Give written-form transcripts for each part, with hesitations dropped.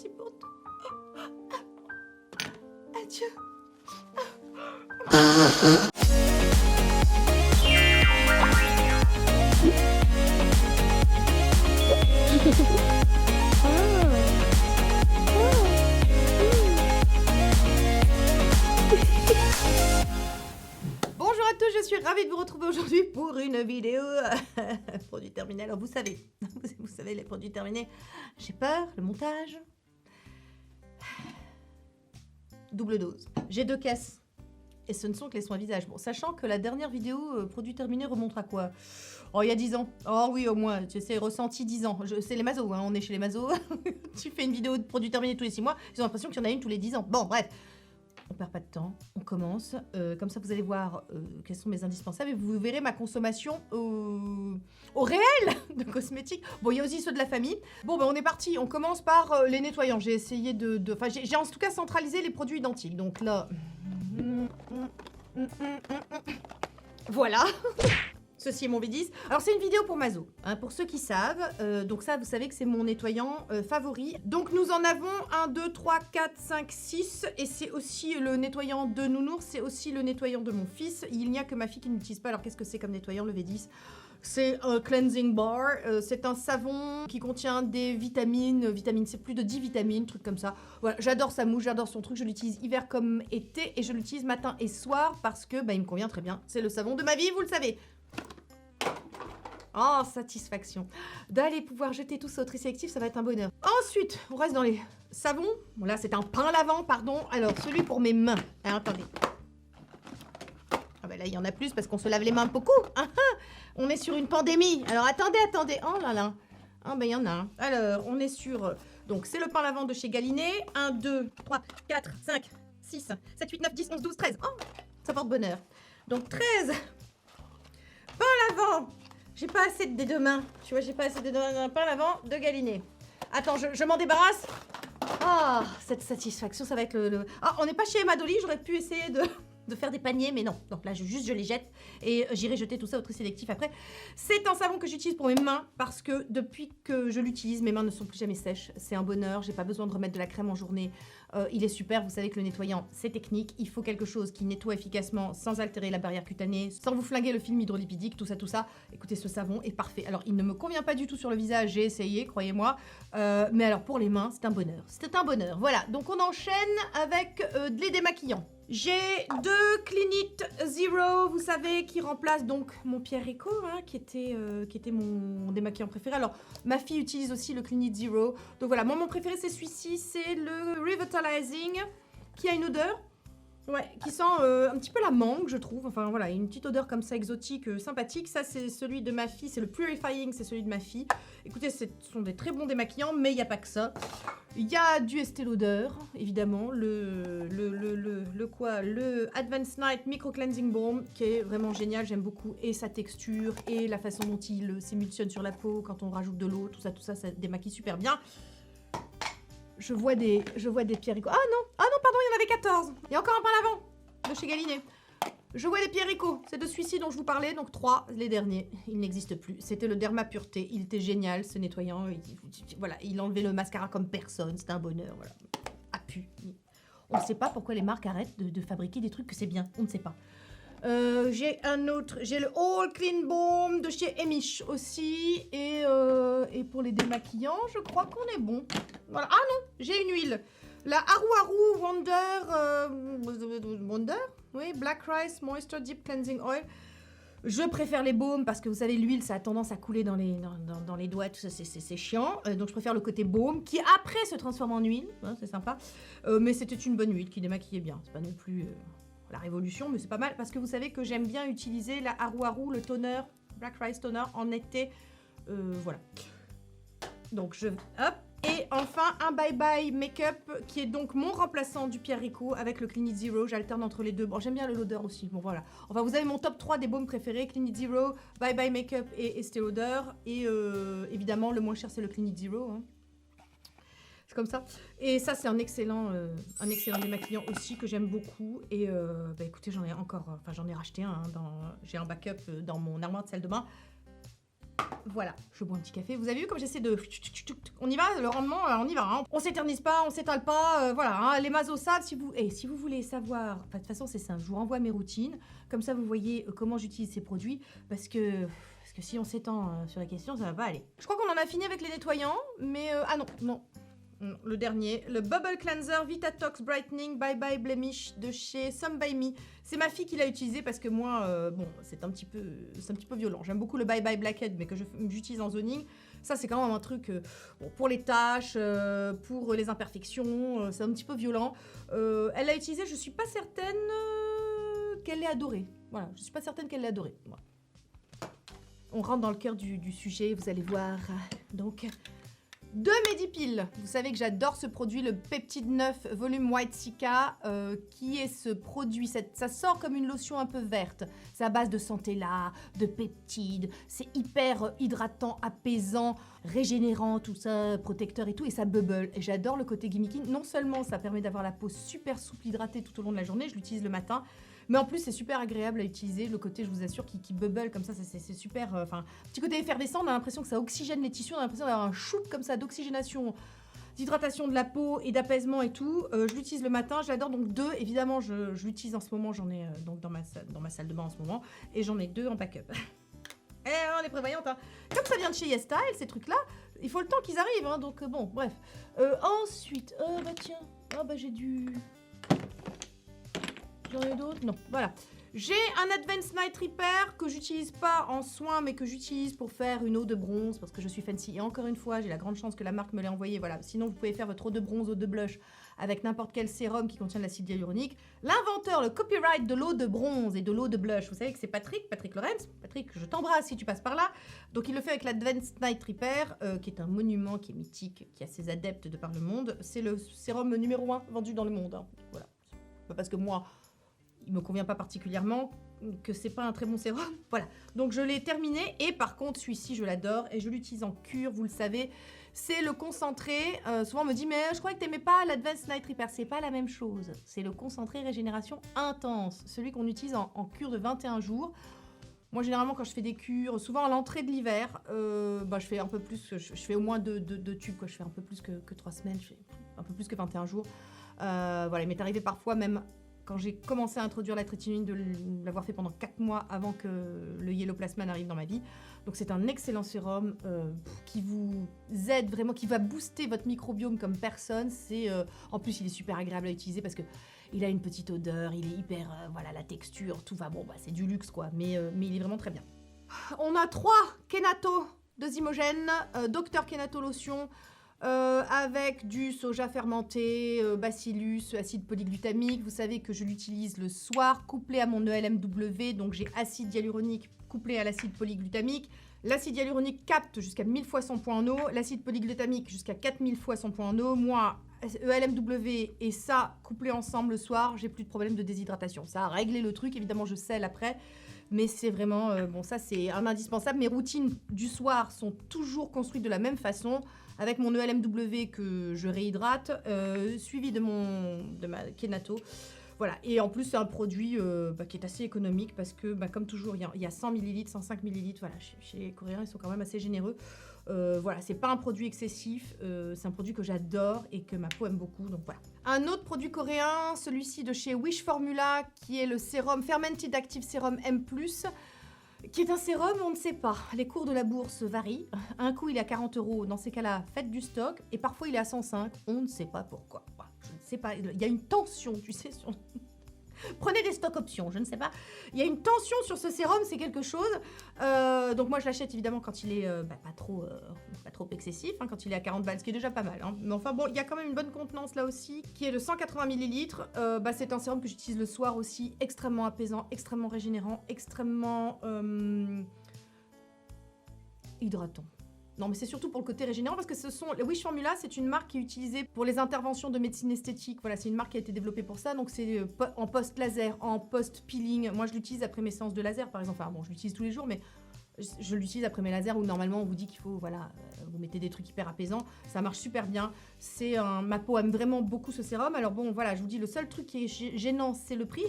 merci pour tout. Adieu. Bonjour à tous, je suis ravie de vous retrouver aujourd'hui pour une vidéo produit terminé. Alors vous savez les produits terminés, j'ai peur, le montage. Double dose. J'ai 2 caisses et ce ne sont que les soins visage. Bon, sachant que la dernière vidéo produit terminé remonte à quoi? Oh, il y a 10 ans. Oh oui, au moins, c'est ressenti 10 ans. C'est les Mazos, hein, on est chez les Mazos. Tu fais une vidéo de produit terminé tous les 6 mois, ils ont l'impression qu'il y en a une tous les 10 ans. Bon, bref. On perd pas de temps, on commence. Comme ça, vous allez voir quels sont mes indispensables et vous verrez ma consommation au réel de cosmétiques. Bon, il y a aussi ceux de la famille. Bon, ben on est parti. On commence par les nettoyants. J'ai essayé enfin, j'ai en tout cas centralisé les produits identiques. Donc là... Voilà. Ceci est mon V10. Alors, c'est une vidéo pour Mazo, hein, pour ceux qui savent. Donc ça, vous savez que c'est mon nettoyant favori. Donc, nous en avons 1, 2, 3, 4, 5, 6. Et c'est aussi le nettoyant de Nounours. C'est aussi le nettoyant de mon fils. Il n'y a que ma fille qui n'utilise pas. Alors, qu'est-ce que c'est comme nettoyant, le V10? C'est un cleansing bar. C'est un savon qui contient des vitamines. C'est plus de 10 vitamines, trucs comme ça. Voilà, j'adore sa mouche, j'adore son truc. Je l'utilise hiver comme été. Et je l'utilise matin et soir parce que bah, il me convient très bien. C'est le savon de ma vie, vous le savez. Oh, satisfaction. D'aller pouvoir jeter tout ça au tri sélectif, ça va être un bonheur. Ensuite, on reste dans les savons. Bon, là, c'est un pain lavant, pardon. Alors, celui pour mes mains. Alors, attendez. Ah ben là, il y en a plus parce qu'on se lave les mains beaucoup. On est sur une pandémie. Alors, attendez. Oh là là. Ah ben, il y en a un. Alors, on est sur... Donc, c'est le pain lavant de chez Galiné. 1, 2, 3, 4, 5, 6, 7, 8, 9, 10, 11, 12, 13. Oh, ça porte bonheur. Donc, 13. Pain lavant. J'ai pas assez des deux mains. Tu vois, j'ai pas assez des deux mains d'un pain lavant de Galiné. Attends, je m'en débarrasse. Ah, cette satisfaction, ça va être le... Ah, on n'est pas chez Emma Dolly, j'aurais pu essayer de faire des paniers, mais non. Donc là, je les jette et j'irai jeter tout ça au tri sélectif après. C'est un savon que j'utilise pour mes mains parce que depuis que je l'utilise, mes mains ne sont plus jamais sèches. C'est un bonheur, j'ai pas besoin de remettre de la crème en journée. Il est super, vous savez que le nettoyant, c'est technique. Il faut quelque chose qui nettoie efficacement sans altérer la barrière cutanée, sans vous flinguer le film hydrolipidique, tout ça. Écoutez, ce savon est parfait. Alors, il ne me convient pas du tout sur le visage, j'ai essayé, croyez-moi. Mais alors, pour les mains, c'est un bonheur. C'est un bonheur. Voilà, donc on enchaîne avec de les démaquillants. J'ai 2 Clinique Zero, vous savez, qui remplacent donc mon Pierre Rico, hein, qui était mon démaquillant préféré. Alors, ma fille utilise aussi le Clinique Zero. Donc voilà, moi, mon préféré, c'est celui-ci, c'est le Revitalizing, qui a une odeur, ouais, qui sent un petit peu la mangue, je trouve. Enfin, voilà, une petite odeur comme ça, exotique, sympathique. Ça, c'est celui de ma fille, c'est le Purifying, c'est celui de ma fille. Écoutez, ce sont des très bons démaquillants, mais il n'y a pas que ça. Il y a du Estée Lauder, évidemment, le Advanced Night Micro Cleansing Balm, qui est vraiment génial, j'aime beaucoup, et sa texture, et la façon dont il s'émulsionne sur la peau quand on rajoute de l'eau, tout ça, ça démaquille super bien. Je vois des Pierre Rico. Ah non, pardon, il y en avait 14. Il y a encore un pain lavant de chez Galiné. Je vois des Pierre Rico, c'est de celui-ci dont je vous parlais, donc 3, les derniers, il n'existe plus. C'était le Derma Pureté, il était génial ce nettoyant, voilà, il enlevait le mascara comme personne, c'était un bonheur, voilà. Ah pu. On ne sait pas pourquoi les marques arrêtent de fabriquer des trucs que c'est bien, on ne sait pas. J'ai un autre, j'ai le All Clean Balm de chez Emish aussi, et pour les démaquillants, je crois qu'on est bon. Voilà. Ah non, j'ai une huile. La Haru Wonder, oui, Black Rice Moisture Deep Cleansing Oil. Je préfère les baumes parce que vous savez, l'huile, ça a tendance à couler dans les doigts, tout ça, c'est chiant. Donc je préfère le côté baume qui après se transforme en huile, hein, c'est sympa. Mais c'était une bonne huile qui démaquillait bien. C'est pas non plus la révolution, mais c'est pas mal parce que vous savez que j'aime bien utiliser la Haru, le toner, Black Rice Toner en été. Voilà. Donc hop. Et enfin, un Bye Bye Makeup qui est donc mon remplaçant du Pierre Rico avec le Clinique Zero. J'alterne entre les deux. Bon, j'aime bien l'odeur aussi. Bon, voilà. Enfin, vous avez mon top 3 des baumes préférés. Clinique Zero, Bye Bye Makeup et Estée Lauder. Et évidemment, le moins cher, c'est le Clinique Zero. Hein. C'est comme ça. Et ça, c'est un excellent démaquillant aussi que j'aime beaucoup. Et bah, écoutez, j'en ai racheté un. J'ai un backup dans mon armoire de salle de bain. Voilà, je bois un petit café. Vous avez vu comme j'essaie de... On y va, le rendement, on y va. Hein. On s'éternise pas, on s'étale pas. Voilà, hein. Les masos savent. Si vous voulez savoir... Enfin, de toute façon, c'est simple. Je vous renvoie mes routines. Comme ça, vous voyez comment j'utilise ces produits. Parce que si on s'étend sur la question, ça va pas aller. Je crois qu'on en a fini avec les nettoyants. Mais... ah non. Le dernier, le Bubble Cleanser Vitatox Brightening Bye Bye Blemish de chez Some By Me. C'est ma fille qui l'a utilisé parce que moi, bon, c'est un petit peu violent. J'aime beaucoup le Bye Bye Blackhead, mais que j'utilise en zoning. Ça, c'est quand même un truc bon, pour les tâches, pour les imperfections. C'est un petit peu violent. Elle l'a utilisé, je suis pas certaine qu'elle l'ait adoré. Voilà, je suis pas certaine qu'elle l'ait adoré. Voilà. On rentre dans le cœur du sujet, vous allez voir. Donc... de Medipil. Vous savez que j'adore ce produit, le Peptide 9 Volume White Cica, qui est ce produit, ça sort comme une lotion un peu verte. C'est à base de centella, de peptides, c'est hyper hydratant, apaisant, régénérant, tout ça, protecteur et tout, et ça bubble. Et j'adore le côté gimmicky. Non seulement ça permet d'avoir la peau super souple, hydratée tout au long de la journée, je l'utilise le matin, mais en plus, c'est super agréable à utiliser. Le côté, je vous assure, qui bubble comme ça, c'est super... Enfin, petit côté effervescent, on a l'impression que ça oxygène les tissus, on a l'impression d'avoir un shoot comme ça d'oxygénation, d'hydratation de la peau et d'apaisement et tout. Je l'utilise le matin, je l'adore. Donc 2, évidemment, je l'utilise en ce moment, j'en ai donc dans ma salle de bain en ce moment. Et j'en ai 2 en backup. Et on est prévoyante, hein. Comme ça vient de chez YesStyle, ces trucs-là, il faut le temps qu'ils arrivent, hein, donc bon, bref. Ensuite, bah tiens, j'ai du... J'en ai d'autres? Non, voilà. J'ai un Advanced Night Repair que j'utilise pas en soin, mais que j'utilise pour faire une eau de bronze, parce que je suis fancy. Et encore une fois, j'ai la grande chance que la marque me l'ait envoyé. Voilà. Sinon, vous pouvez faire votre eau de bronze, eau de blush, avec n'importe quel sérum qui contient de l'acide hyaluronique. L'inventeur, le copyright de l'eau de bronze et de l'eau de blush, vous savez que c'est Patrick Lorenz. Patrick, je t'embrasse si tu passes par là. Donc, il le fait avec l'Advanced Night Repair, qui est un monument, qui est mythique, qui a ses adeptes de par le monde. C'est le sérum numéro 1 vendu dans le monde. Hein. Voilà. Pas parce que moi... il me convient pas particulièrement, que c'est pas un très bon sérum. Voilà, donc je l'ai terminé. Et par contre, celui-ci, je l'adore et je l'utilise en cure, vous le savez. C'est le concentré. Souvent, on me dit, mais je croyais que t'aimais pas l'Advanced Night Repair. C'est pas la même chose. C'est le concentré régénération intense. Celui qu'on utilise en cure de 21 jours. Moi, généralement, quand je fais des cures, souvent à l'entrée de l'hiver, je fais un peu plus, je fais au moins deux tubes, quoi. Je fais un peu plus que 3 semaines, je fais un peu plus que 21 jours. Voilà, il m'est arrivé parfois même... quand j'ai commencé à introduire la trétinine, de l'avoir fait pendant 4 mois avant que le Yellow Plasma n'arrive dans ma vie. Donc c'est un excellent sérum qui vous aide vraiment, qui va booster votre microbiome comme personne. En plus, il est super agréable à utiliser parce que il a une petite odeur, il est hyper... voilà, la texture, tout va... Bon, c'est du luxe, quoi. Mais il est vraiment très bien. On a 3 Kenato de Zymogène, Dr Kenato Lotion, avec du soja fermenté, bacillus, acide polyglutamique. Vous savez que je l'utilise le soir, couplé à mon ELMW, donc j'ai acide hyaluronique couplé à l'acide polyglutamique. L'acide hyaluronique capte jusqu'à 1000 fois son point en eau, l'acide polyglutamique jusqu'à 4000 fois son point en eau. Moi, ELMW et ça, couplé ensemble le soir, j'ai plus de problème de déshydratation. Ça a réglé le truc, évidemment je selle après, mais c'est vraiment, bon ça c'est un indispensable. Mes routines du soir sont toujours construites de la même façon, avec mon ELMW que je réhydrate, suivi de ma Kenato. Voilà, et en plus c'est un produit qui est assez économique parce que comme toujours il y a 100 ml, 105 ml, voilà, chez les Coréens ils sont quand même assez généreux. Voilà, c'est pas un produit excessif, c'est un produit que j'adore et que ma peau aime beaucoup, donc voilà. Un autre produit coréen, celui-ci de chez Wish Formula, qui est le sérum Fermented Active Serum M+, qui est un sérum, on ne sait pas. Les cours de la bourse varient. Un coup, il est à 40 €. Dans ces cas-là, faites du stock. Et parfois, il est à 105. On ne sait pas pourquoi. Voilà, je ne sais pas. Il y a une tension, tu sais, sur... Prenez des stock options, je ne sais pas. Il y a une tension sur ce sérum, c'est quelque chose. Donc moi, je l'achète évidemment quand il est pas trop excessif, hein, quand il est à 40 balles, ce qui est déjà pas mal. Hein. Mais enfin bon, il y a quand même une bonne contenance là aussi, qui est de 180 ml. C'est un sérum que j'utilise le soir aussi, extrêmement apaisant, extrêmement régénérant, extrêmement hydratant. Non, mais c'est surtout pour le côté régénérant parce que le Wish Formula, c'est une marque qui est utilisée pour les interventions de médecine esthétique. Voilà, c'est une marque qui a été développée pour ça. Donc, c'est en post-laser, en post-peeling. Moi, je l'utilise après mes séances de laser, par exemple. Enfin, bon, je l'utilise tous les jours, mais je l'utilise après mes lasers où normalement, on vous dit qu'il faut, voilà, vous mettez des trucs hyper apaisants. Ça marche super bien. Ma peau aime vraiment beaucoup ce sérum. Alors bon, voilà, je vous dis, le seul truc qui est gênant, c'est le prix.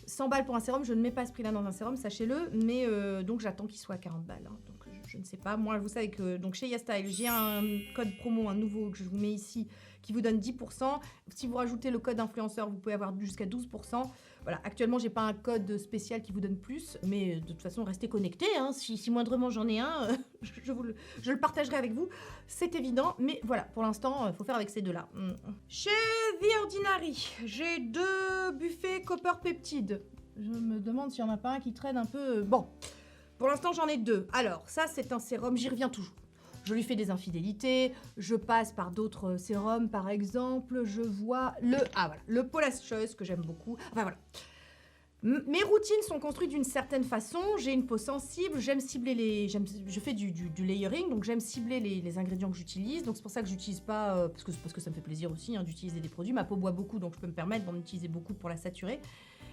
100 balles pour un sérum, je ne mets pas ce prix-là dans un sérum, sachez-le, mais donc j'attends qu'il soit à 40 balles. Hein, donc je ne sais pas. Moi, vous savez que donc chez YaStyle, j'ai un code promo, un nouveau que je vous mets ici, qui vous donne 10%. Si vous rajoutez le code influenceur, vous pouvez avoir jusqu'à 12%. Voilà, actuellement, j'ai pas un code spécial qui vous donne plus, mais de toute façon, restez connectés. Hein. Si moindrement j'en ai un, je le partagerai avec vous. C'est évident, mais voilà, pour l'instant, il faut faire avec ces deux-là. Chez The Ordinary, j'ai 2 buffets Copper Peptide. Je me demande s'il n'y en a pas un qui traîne un peu... Bon, pour l'instant, j'en ai 2. Alors, ça, c'est un sérum, j'y reviens toujours. Je lui fais des infidélités, je passe par d'autres sérums, par exemple, je vois le Paula's Choice que j'aime beaucoup. Enfin voilà. Mes routines sont construites d'une certaine façon, j'ai une peau sensible, j'aime cibler je fais du layering, donc j'aime cibler les ingrédients que j'utilise, donc c'est pour ça que j'utilise pas, parce que ça me fait plaisir aussi hein, d'utiliser des produits, ma peau boit beaucoup, donc je peux me permettre d'en utiliser beaucoup pour la saturer.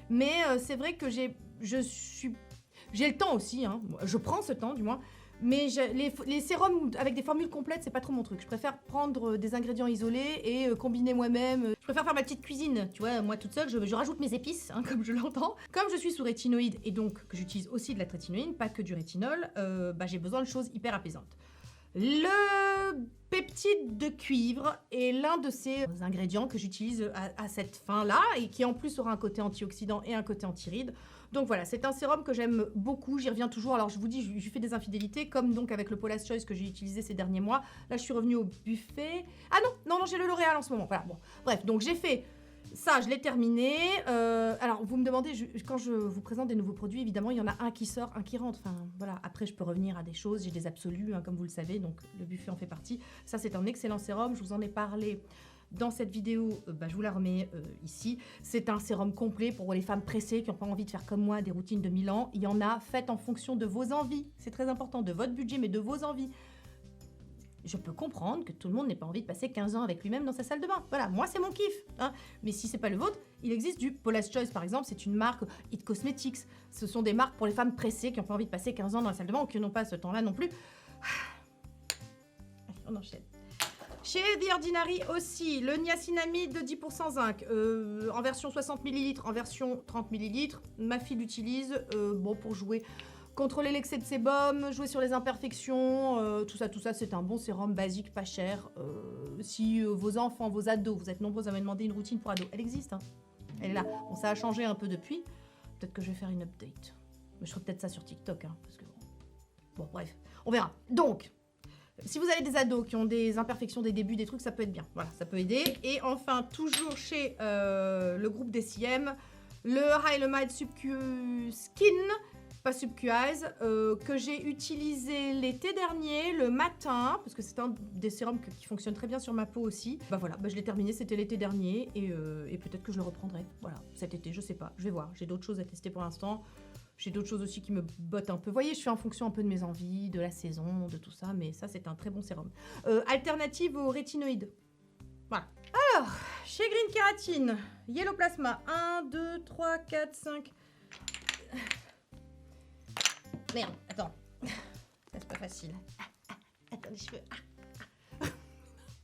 Mais c'est vrai que j'ai le temps aussi, hein, je prends ce temps du moins. Mais les sérums avec des formules complètes, c'est pas trop mon truc. Je préfère prendre des ingrédients isolés et combiner moi-même. Je préfère faire ma petite cuisine, tu vois, moi toute seule, je rajoute mes épices, hein, comme je l'entends. Comme je suis sous rétinoïde et donc que j'utilise aussi de la trétinoïne, pas que du rétinol, j'ai besoin de choses hyper apaisantes. Le peptide de cuivre est l'un de ces ingrédients que j'utilise à cette fin-là et qui en plus aura un côté antioxydant et un côté anti-rides. Donc voilà, c'est un sérum que j'aime beaucoup, j'y reviens toujours. Alors je vous dis, je fais des infidélités, comme donc avec le Paula's Choice que j'ai utilisé ces derniers mois. Là, je suis revenue au buffet. Ah non, j'ai le L'Oréal en ce moment. Voilà, bon. Bref, donc j'ai fait ça, je l'ai terminé. Alors, vous me demandez, quand je vous présente des nouveaux produits, évidemment, il y en a un qui sort, un qui rentre. Enfin, voilà, après, je peux revenir à des choses. J'ai des absolus, hein, comme vous le savez, donc le buffet en fait partie. Ça, c'est un excellent sérum, je vous en ai parlé dans cette vidéo, je vous la remets ici. C'est un sérum complet pour les femmes pressées qui n'ont pas envie de faire comme moi des routines de 1000 ans. Il y en a faites en fonction de vos envies. C'est très important, de votre budget, mais de vos envies. Je peux comprendre que tout le monde n'ait pas envie de passer 15 ans avec lui-même dans sa salle de bain. Voilà, moi c'est mon kiff. Hein. Mais si c'est pas le vôtre, il existe du Paula's Choice par exemple, c'est une marque It Cosmetics. Ce sont des marques pour les femmes pressées qui n'ont pas envie de passer 15 ans dans la salle de bain ou qui n'ont pas ce temps-là non plus. Allez, on enchaîne. Chez The Ordinary aussi, le niacinamide de 10% zinc, en version 60 ml, en version 30 ml. Ma fille l'utilise pour jouer, contrôler l'excès de sébum, jouer sur les imperfections, tout ça, c'est un bon sérum basique, pas cher. Si vos enfants, vos ados, vous êtes nombreux à me demander une routine pour ados, elle existe, hein. Elle est là. Bon, ça a changé un peu depuis. Peut-être que je vais faire une update. Mais je ferai peut-être ça sur TikTok, hein, parce que bon, bref, on verra. Donc, si vous avez des ados qui ont des imperfections, des débuts, des trucs, ça peut être bien. Voilà, ça peut aider. Et enfin, toujours chez le groupe DCM, le Hylamide Subcu Skin, pas Subcuise, que j'ai utilisé l'été dernier, le matin, parce que c'est un des sérums qui fonctionne très bien sur ma peau aussi. Voilà, je l'ai terminé, c'était l'été dernier, et peut-être que je le reprendrai. Voilà, cet été, je sais pas, je vais voir. J'ai d'autres choses à tester pour l'instant. J'ai d'autres choses aussi qui me bottent un peu. Vous voyez, je fais en fonction un peu de mes envies, de la saison, de tout ça, mais ça, c'est un très bon sérum. Alternative au rétinoïde. Voilà. Alors, chez Green Kératine, Yellow Plasma, 1, 2, 3, 4, 5... Merde, attends. C'est pas facile. Attends, les cheveux.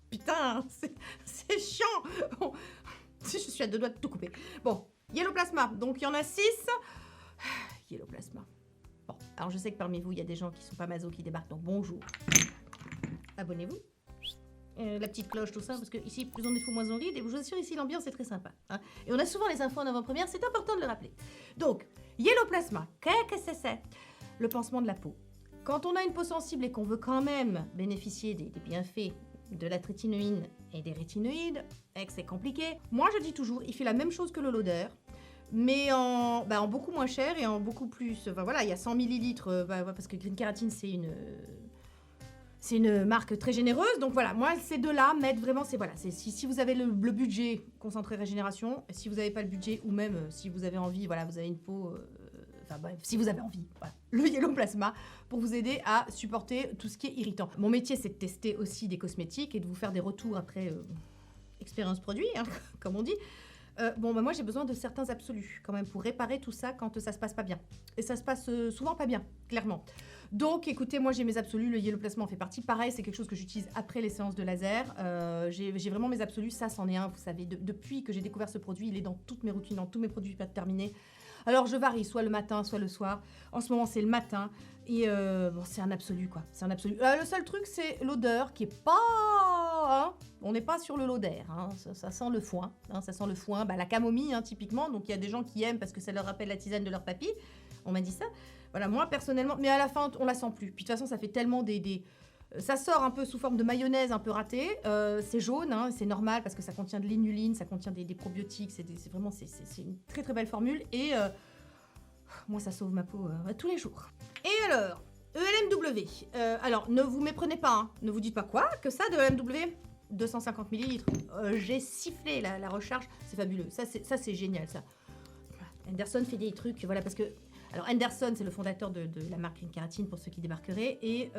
Putain, c'est chiant. Bon, je suis à 2 doigts de tout couper. Bon, Yellow Plasma, donc il y en a 6. Yellow Plasma. Bon, alors je sais que parmi vous, il y a des gens qui sont pas maso qui débarquent, donc bonjour. Abonnez-vous. La petite cloche, tout ça, parce que ici, plus on est fou, moins on rit. Et je vous assure, ici, l'ambiance est très sympa. Hein. Et on a souvent les infos en avant-première, c'est important de le rappeler. Donc, Yellow Plasma, qu'est-ce que c'est? Le pansement de la peau. Quand on a une peau sensible et qu'on veut quand même bénéficier des bienfaits de la trétinoïne et des rétinoïdes, et que c'est compliqué, moi je dis toujours, il fait la même chose que le Lauder, mais en beaucoup moins cher et en beaucoup plus... Enfin voilà, il y a 100 ml, parce que Green Kératine, c'est une marque très généreuse. Donc voilà, moi, ces deux-là m'aident vraiment. Si vous avez le budget concentré régénération, si vous n'avez pas le budget, ou même si vous avez envie, voilà, vous avez une peau... si vous avez envie, voilà, le Yellow Plasma pour vous aider à supporter tout ce qui est irritant. Mon métier, c'est de tester aussi des cosmétiques et de vous faire des retours après expérience produit, hein, comme on dit. Moi j'ai besoin de certains absolus quand même pour réparer tout ça quand ça se passe pas bien. Et ça se passe souvent pas bien, clairement. Donc écoutez, moi j'ai mes absolus, le Yellow Plasma en fait partie. Pareil, c'est quelque chose que j'utilise après les séances de laser. J'ai vraiment mes absolus, ça c'en est un, vous savez. Depuis que j'ai découvert ce produit, il est dans toutes mes routines, dans tous mes produits terminés. Alors, je varie, soit le matin, soit le soir. En ce moment, c'est le matin. Et bon, c'est un absolu, quoi. C'est un absolu. Le seul truc, c'est l'odeur qui est pas... hein, on n'est pas sur le lot d'air. Hein. Ça sent le foin. Hein, ça sent le foin. Bah, la camomille, hein, typiquement. Donc, il y a des gens qui aiment parce que ça leur rappelle la tisane de leur papy. On m'a dit ça. Voilà, moi, personnellement... Mais à la fin, on la sent plus. Puis, de toute façon, ça fait tellement ça sort un peu sous forme de mayonnaise un peu ratée. C'est jaune, hein, c'est normal parce que ça contient de l'inuline, ça contient des probiotiques. C'est vraiment une très très belle formule. Et moi, ça sauve ma peau tous les jours. Et alors, ELMW. Alors, ne vous méprenez pas. Hein, ne vous dites pas quoi que ça de ELMW 250 ml. J'ai sifflé la recharge. C'est fabuleux. Ça, c'est génial, ça. Anderson fait des trucs, voilà, parce que... Alors, Anderson, c'est le fondateur de la marque Green Kératine, pour ceux qui débarqueraient. Et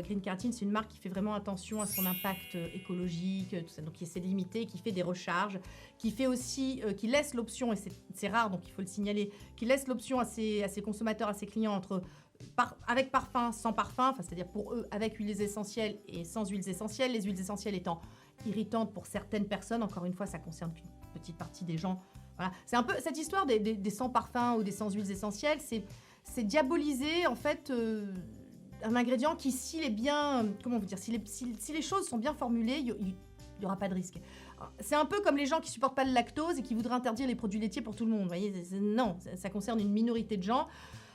Green Kératine, c'est une marque qui fait vraiment attention à son impact écologique, tout ça. Donc, qui essaie de limiter, qui fait des recharges, qui fait aussi, qui laisse l'option, et c'est rare, donc il faut le signaler, qui laisse l'option à ses consommateurs, à ses clients, entre avec parfum, sans parfum, enfin, c'est-à-dire pour eux, avec huiles essentielles et sans huiles essentielles. Les huiles essentielles étant irritantes pour certaines personnes. Encore une fois, ça concerne qu'une petite partie des gens. Voilà. C'est un peu cette histoire des sans parfums ou des sans huiles essentielles, c'est diaboliser en fait un ingrédient qui, s'il est bien, comment vous dire, si les choses sont bien formulées, il n'y aura pas de risque. C'est un peu comme les gens qui supportent pas le lactose et qui voudraient interdire les produits laitiers pour tout le monde. Vous voyez, non, ça concerne une minorité de gens.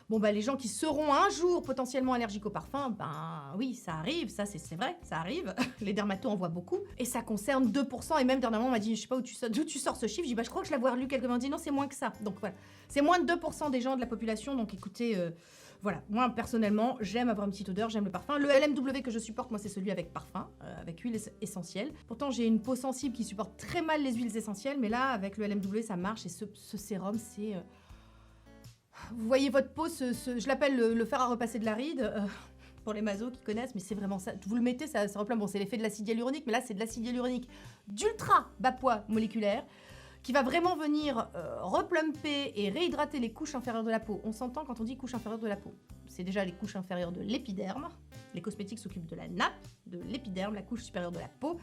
Bon, bah, les gens qui seront un jour potentiellement allergiques au parfum, ben oui, ça arrive, ça c'est vrai, ça arrive. Les dermatos en voient beaucoup. Et ça concerne 2%. Et même dernièrement, on m'a dit, je sais pas d'où tu sors ce chiffre. J'ai dit, bah, je crois que je l'avais lu quelque part. On dit, non, c'est moins que ça. Donc voilà, c'est moins de 2% des gens de la population. Donc écoutez, voilà, moi personnellement, j'aime avoir une petite odeur, j'aime le parfum. Le LMW que je supporte, moi, c'est celui avec parfum, avec huile essentielle. Pourtant, j'ai une peau sensible qui supporte très mal les huiles essentielles. Mais là, avec le LMW, ça marche. Et ce sérum, c'est... Vous voyez votre peau, je l'appelle le fer à repasser de la ride, pour les masos qui connaissent, mais c'est vraiment ça. Vous le mettez, ça replombe. Bon, c'est l'effet de l'acide hyaluronique, mais là, c'est de l'acide hyaluronique d'ultra bas poids moléculaire qui va vraiment venir replumper et réhydrater les couches inférieures de la peau. On s'entend quand on dit couche inférieure de la peau. C'est déjà les couches inférieures de l'épiderme. Les cosmétiques s'occupent de la nappe, de l'épiderme, la couche supérieure de la peau.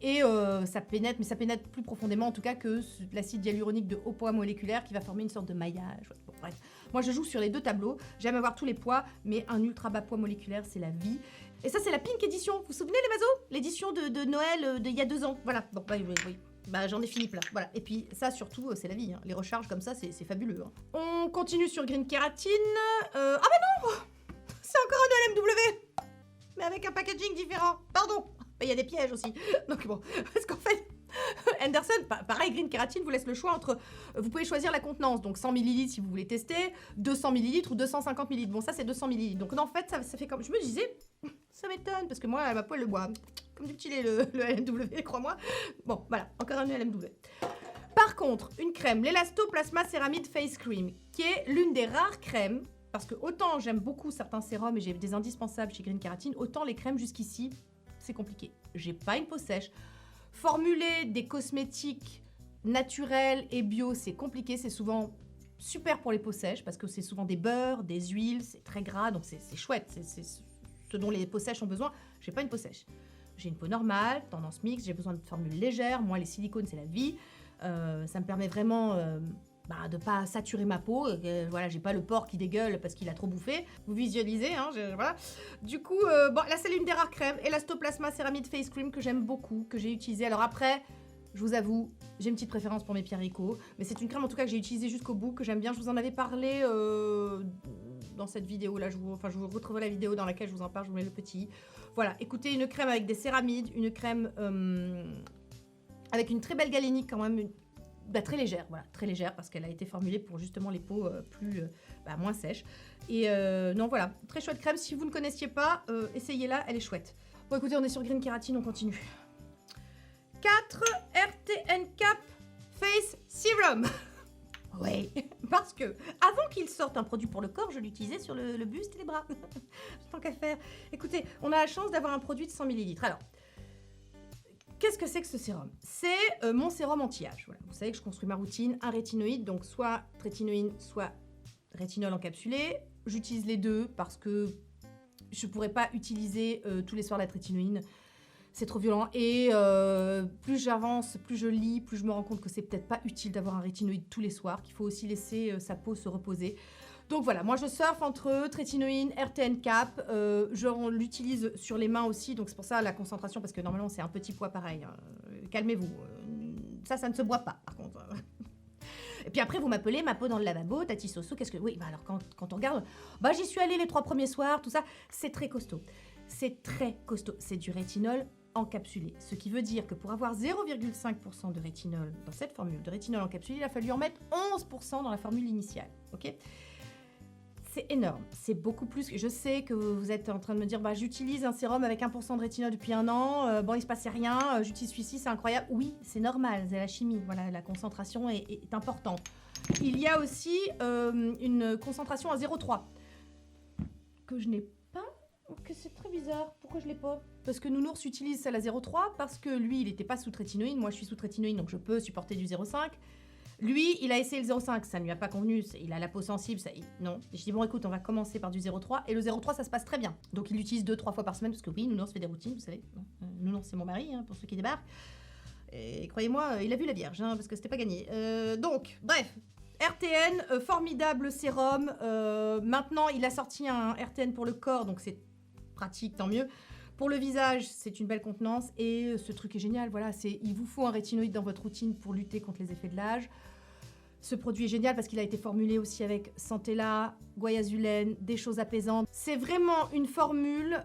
Et ça pénètre, mais ça pénètre plus profondément en tout cas que l'acide hyaluronique de haut poids moléculaire qui va former une sorte de maillage. Bon, bref. Moi, je joue sur les deux tableaux. J'aime avoir tous les poids, mais un ultra bas poids moléculaire, c'est la vie. Et ça, c'est la Pink Edition. Vous vous souvenez, les masos? L'édition de Noël d'il y a 2 ans. Voilà. Bon, bah, oui. Bah, j'en ai fini plein. Voilà. Et puis, ça, surtout, c'est la vie. Hein. Les recharges comme ça, c'est fabuleux. Hein. On continue sur Green Kératine. Ah, mais non! C'est encore un LMW! Mais avec un packaging différent. Pardon! Il y a des pièges aussi. Donc bon, parce qu'en fait, Anderson, pareil, Green Kératine vous laisse le choix entre... Vous pouvez choisir la contenance, donc 100 ml si vous voulez tester, 200 ml ou 250 ml. Bon, ça, c'est 200 ml. Donc en fait, ça fait comme... Je me disais, ça m'étonne, parce que moi, ma peau, elle le boit. Comme du petit lait, le LMW, crois-moi. Bon, voilà, encore un LMW. Par contre, une crème, l'Elastoplasma Céramide Face Cream, qui est l'une des rares crèmes, parce que autant j'aime beaucoup certains sérums et j'ai des indispensables chez Green Kératine, autant les crèmes jusqu'ici... c'est compliqué. J'ai pas une peau sèche. Formuler des cosmétiques naturels et bio, c'est compliqué. C'est souvent super pour les peaux sèches parce que c'est souvent des beurres, des huiles, c'est très gras, donc c'est chouette. C'est ce dont les peaux sèches ont besoin. J'ai pas une peau sèche. J'ai une peau normale, tendance mixte, j'ai besoin de formules légères. Moi, les silicones, c'est la vie. Ça me permet vraiment... de pas saturer ma peau, voilà, j'ai pas le porc qui dégueule parce qu'il a trop bouffé, vous visualisez, hein, voilà. Du coup, bon, là c'est l'une des rares crèmes, Elastoplasma Céramide Face Cream que j'aime beaucoup, que j'ai utilisé. Alors après, je vous avoue, j'ai une petite préférence pour mes Pierrico, mais c'est une crème en tout cas que j'ai utilisée jusqu'au bout, que j'aime bien. Je vous en avais parlé dans cette vidéo là, je vous retrouverai la vidéo dans laquelle je vous en parle, je vous mets le petit. Voilà, écoutez, une crème avec des céramides, une crème avec une très belle galénique quand même, très légère, voilà, très légère parce qu'elle a été formulée pour justement les peaux moins sèches. Et non, voilà, très chouette crème. Si vous ne connaissiez pas, essayez-la, elle est chouette. Bon, écoutez, on est sur Green Kératine, on continue. 4 RTN Cap Face Serum. Oui, parce que avant qu'il sorte un produit pour le corps, je l'utilisais sur le buste et les bras. Tant qu'à faire. Écoutez, on a la chance d'avoir un produit de 100 ml. Alors, qu'est-ce que c'est que ce sérum? C'est mon sérum anti-âge. Voilà. Vous savez que je construis ma routine, un rétinoïde, donc soit trétinoïne, soit rétinol encapsulé. J'utilise les deux parce que je ne pourrais pas utiliser tous les soirs la trétinoïne. C'est trop violent. Et plus j'avance, plus je lis, plus je me rends compte que c'est peut-être pas utile d'avoir un rétinoïde tous les soirs, qu'il faut aussi laisser sa peau se reposer. Donc voilà, moi je surfe entre trétinoïne, RTN cap, je l'utilise sur les mains aussi, donc c'est pour ça la concentration, parce que normalement c'est un petit poids pareil. Calmez-vous, ça ne se boit pas par contre. Et puis après vous m'appelez, ma peau dans le lavabo, Tati Soso, qu'est-ce que... Oui, bah alors quand on regarde, bah j'y suis allée les 3 premiers soirs, tout ça, c'est très costaud. C'est très costaud, c'est du rétinol encapsulé, ce qui veut dire que pour avoir 0,5% de rétinol dans cette formule de rétinol encapsulé, il a fallu en mettre 11% dans la formule initiale, ok ? C'est énorme, c'est beaucoup plus. Je sais que vous êtes en train de me dire, bah, j'utilise un sérum avec 1% de rétinol depuis 1 an, bon, il se passait rien, j'utilise celui-ci, c'est incroyable. Oui, c'est normal, c'est la chimie, voilà, la concentration est importante. Il y a aussi une concentration à 0,3 que je n'ai pas, que c'est très bizarre. Pourquoi je l'ai pas? Parce que Nounours utilise celle à 0,3 parce que lui, il n'était pas sous trétinoïne, moi je suis sous trétinoïne, donc je peux supporter du 0,5. Lui, il a essayé le 0,5, ça ne lui a pas convenu, il a la peau sensible, non. Je dis bon écoute, on va commencer par du 0,3 et le 0,3 ça se passe très bien. Donc il l'utilise 2-3 fois par semaine parce que oui, Nounours fait des routines, vous savez. Nounours c'est mon mari, hein, pour ceux qui débarquent. Et croyez-moi, il a vu la Vierge, hein, parce que c'était pas gagné. Donc, bref, RTN, formidable sérum. Maintenant, il a sorti un RTN pour le corps, donc c'est pratique, tant mieux. Pour le visage, c'est une belle contenance et ce truc est génial. Voilà, il vous faut un rétinoïde dans votre routine pour lutter contre les effets de l'âge. Ce produit est génial parce qu'il a été formulé aussi avec Centella, guaiazulène, des choses apaisantes. C'est vraiment une formule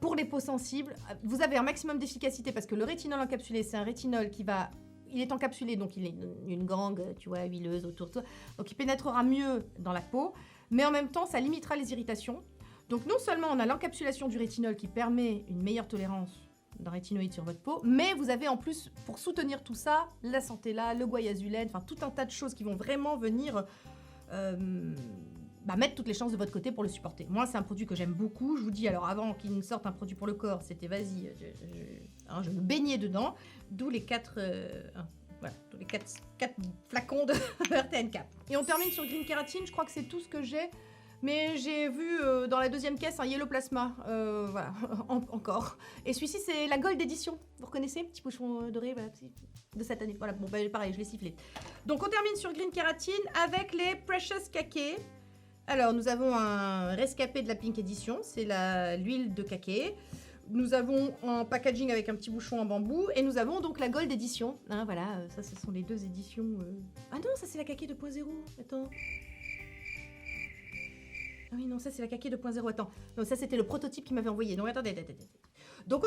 pour les peaux sensibles. Vous avez un maximum d'efficacité parce que le rétinol encapsulé, c'est un rétinol qui va... Il est encapsulé, donc il est une gangue, tu vois, huileuse autour de toi. Donc il pénétrera mieux dans la peau, mais en même temps, ça limitera les irritations. Donc non seulement on a l'encapsulation du rétinol qui permet une meilleure tolérance d'un rétinoïde sur votre peau, mais vous avez en plus, pour soutenir tout ça, la Centella, le guaiazulène, enfin tout un tas de choses qui vont vraiment venir mettre toutes les chances de votre côté pour le supporter. Moi, c'est un produit que j'aime beaucoup. Je vous dis, alors avant qu'il ne sorte un produit pour le corps, c'était vas-y, je me baignais dedans, d'où les 4... Voilà, tous les 4 flacons de RTN Cap. Et on termine sur Green Kératine, je crois que c'est tout ce que j'ai. Mais j'ai vu dans la deuxième caisse un Yellow Plasma, voilà, encore. Et celui-ci, c'est la Gold Edition, vous reconnaissez? Petit pochon doré, voilà, de cette année. Voilà, bon, bah, pareil, je l'ai sifflé. Donc, on termine sur Green Kératine avec les Precious Kake. Alors, nous avons un rescapé de la Pink Edition, c'est l'huile de kake. Nous avons un packaging avec un petit bouchon en bambou. Et nous avons donc la Gold Edition. Hein, voilà, ça, ce sont les 2 éditions. Ah non, ça, c'est la kake 2.0. Attends. Ah oui, non, ça c'est la kake 2.0, attends. Non, ça c'était le prototype qu'il m'avait envoyé. Donc attendez. Donc